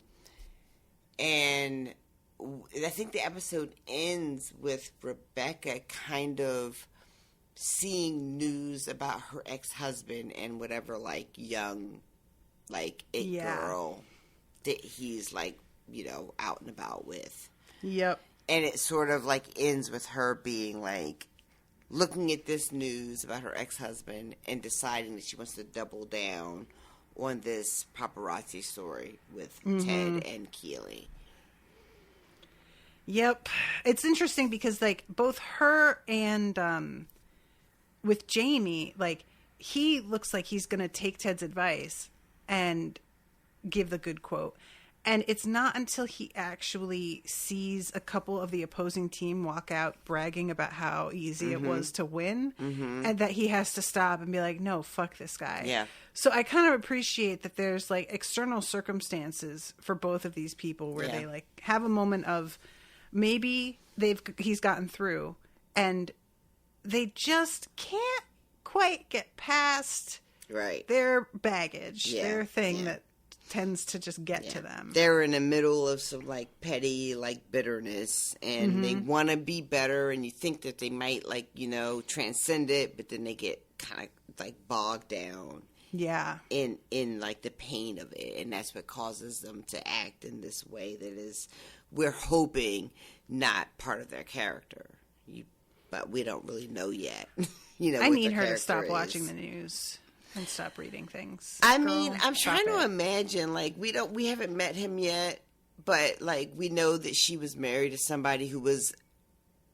I think the episode ends with Rebecca kind of seeing news about her ex-husband and whatever, like, young, like, girl that he's like, you know, out and about with. Yep. And it sort of like ends with her being like looking at this news about her ex-husband and deciding that she wants to double down on this paparazzi story with Ted and Keely. Yep. It's interesting because, like, both her and with Jamie, like, he looks like he's going to take Ted's advice and give the good quote. And it's not until he actually sees a couple of the opposing team walk out bragging about how easy it was to win and that he has to stop and be like, no, fuck this guy. Yeah. So I kind of appreciate that there's, like, external circumstances for both of these people where they, like, have a moment of maybe he's gotten through and they just can't quite get past their baggage, their thing that tends to just get to them. They're in the middle of some, like, petty, like, bitterness, and they want to be better, and you think that they might, like, you know, transcend it, but then they get kind of, like, bogged down in like the pain of it, and that's what causes them to act in this way that is, we're hoping, not part of their character. But we don't really know yet. You know, I need her to stop watching the news and stop reading things. I mean, I'm trying to imagine, like, we haven't met him yet, but, like, we know that she was married to somebody who was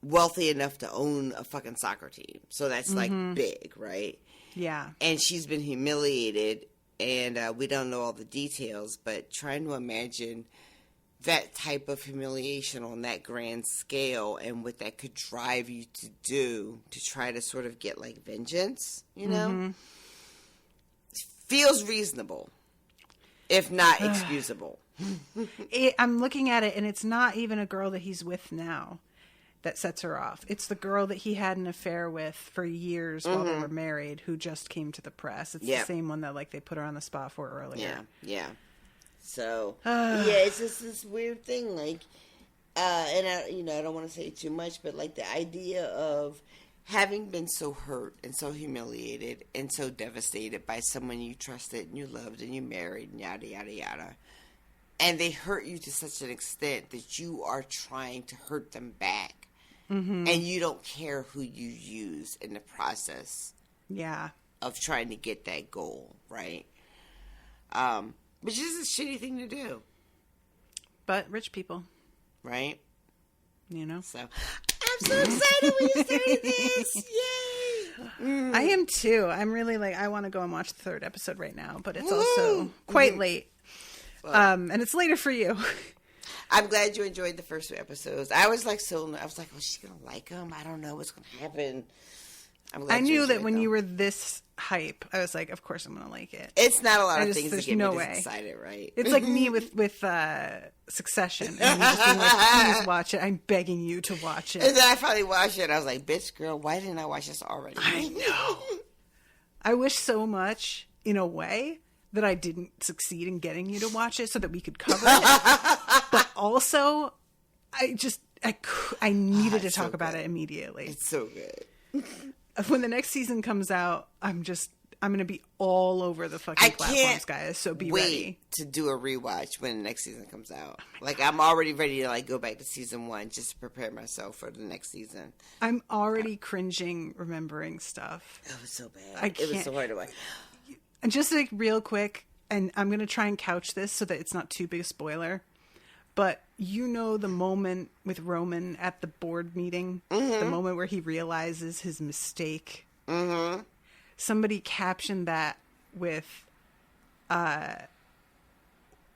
wealthy enough to own a fucking soccer team. So that's, like, big, right? Yeah. And she's been humiliated, and we don't know all the details, but trying to imagine that type of humiliation on that grand scale and what that could drive you to do to try to sort of get, like, vengeance, you know? Feels reasonable, if not excusable. I'm looking at it, and it's not even a girl that he's with now that sets her off. It's the girl that he had an affair with for years while they were married, who just came to the press. It's the same one that, like, they put her on the spot for earlier. Yeah. So, it's just this weird thing, like, and I don't want to say too much, but, like, the idea of having been so hurt and so humiliated and so devastated by someone you trusted and you loved and you married and yada, yada, yada, and they hurt you to such an extent that you are trying to hurt them back, and you don't care who you use in the process of trying to get that goal, right? Which is a shitty thing to do. But rich people. Right? You know? So, I'm so excited we started this! Yay! I am too. I'm really, like, I want to go and watch the third episode right now, but it's also quite late. Well, and it's later for you. I'm glad you enjoyed the first 2 episodes. I was like, oh, she's going to like them? I don't know what's going to happen. I knew that when you were this hype, I was like, of course I'm going to like it. It's not a lot of things that get me this excited, right? It's like me with Succession. And just being like, please watch it. I'm begging you to watch it. And then I finally watched it, and I was like, bitch, girl, why didn't I watch this already? I know. I wish so much, in a way, that I didn't succeed in getting you to watch it so that we could cover it. But also, I needed to talk about it immediately. It's so good. When the next season comes out, I'm going to be all over the fucking platforms, guys. So be ready to do a rewatch when the next season comes out. Like, I'm already ready to, like, go back to season 1 just to prepare myself for the next season. I'm already cringing remembering stuff. It was so bad. It was so hard to watch. And just, like, real quick, and I'm going to try and couch this so that it's not too big a spoiler. But you know the moment with Roman at the board meeting, the moment where he realizes his mistake. Mm-hmm. Somebody captioned that with,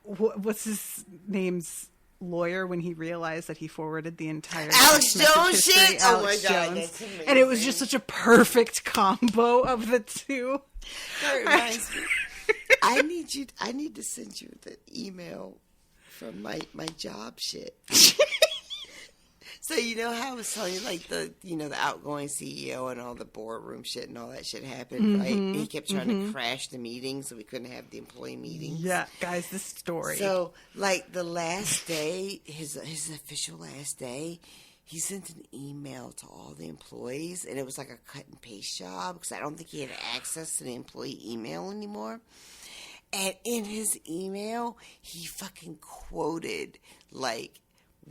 what's his name's lawyer when he realized that he forwarded the entire Alex Jones shit. Oh my god, that's amazing. And it was just such a perfect combo of the two. That reminds me. I need to send you the email from my job shit. So you know how I was telling you, like, the outgoing CEO and all the boardroom shit and all that shit happened, right? And he kept trying to crash the meeting so we couldn't have the employee meetings. Yeah, guys, this story. So, like, the last day, his official last day, he sent an email to all the employees, and it was like a cut and paste job because I don't think he had access to the employee email anymore. And in his email, he fucking quoted, like,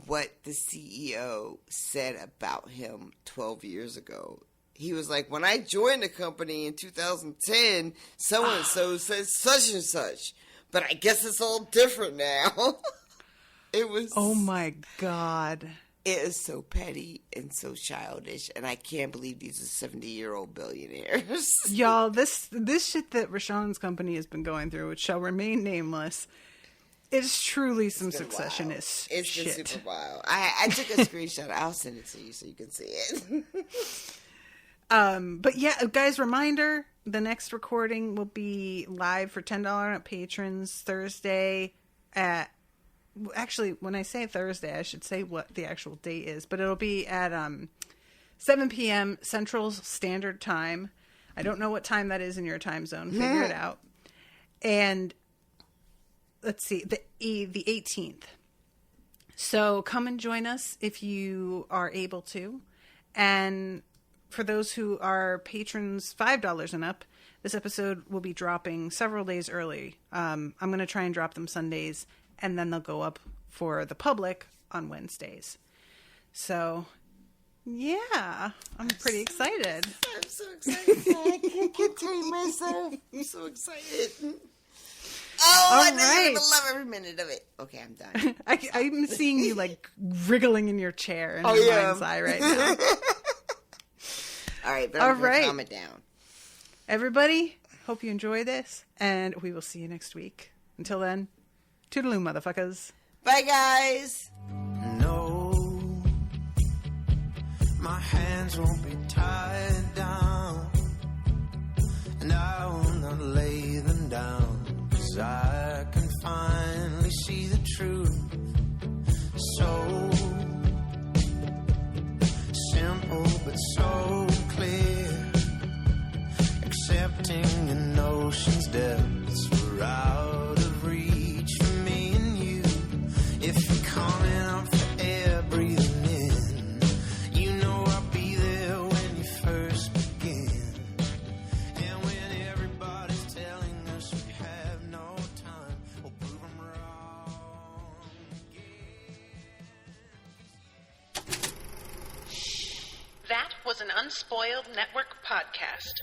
what the CEO said about him 12 years ago he was like, when I joined the company in 2010, so-and-so said such and such. But I guess it's all different now. It was... Oh, my God. It is so petty and so childish, and I can't believe these are 70-year-old billionaires. Y'all, this shit that Rashawn's company has been going through, which shall remain nameless, is truly some successionist It's shit. been super wild. I took a screenshot. I'll send it to you so you can see it. But yeah, guys, reminder, the next recording will be live for $10 patrons Thursday at... Actually, when I say Thursday, I should say what the actual date is, but it'll be at 7 p.m. Central Standard Time. I don't know what time that is in your time zone. Figure it out. And let's see, the 18th. So come and join us if you are able to. And for those who are patrons $5 and up, this episode will be dropping several days early. I'm going to try and drop them Sundays, and then they'll go up for the public on Wednesdays. So, yeah, I'm pretty excited. I'm so excited. I can't contain myself. I'm so excited. Oh, I know you're going to love every minute of it. Okay, I'm done. I'm seeing you, like, wriggling in your chair in your mind's eye right now. All right, but I'm going to calm it down. Everybody, hope you enjoy this, and we will see you next week. Until then, toodaloo, motherfuckers. Bye, guys. No, my hands won't be tied down, and I will not lay them down, 'cause I can finally see the truth. So simple but so clear, accepting the notion's depths were out of reach for me and you. If you're coming up for air, breathing in, you know I'll be there when you first begin. And when everybody's telling us we have no time, we'll prove them wrong again. That was an Unspoiled Network podcast.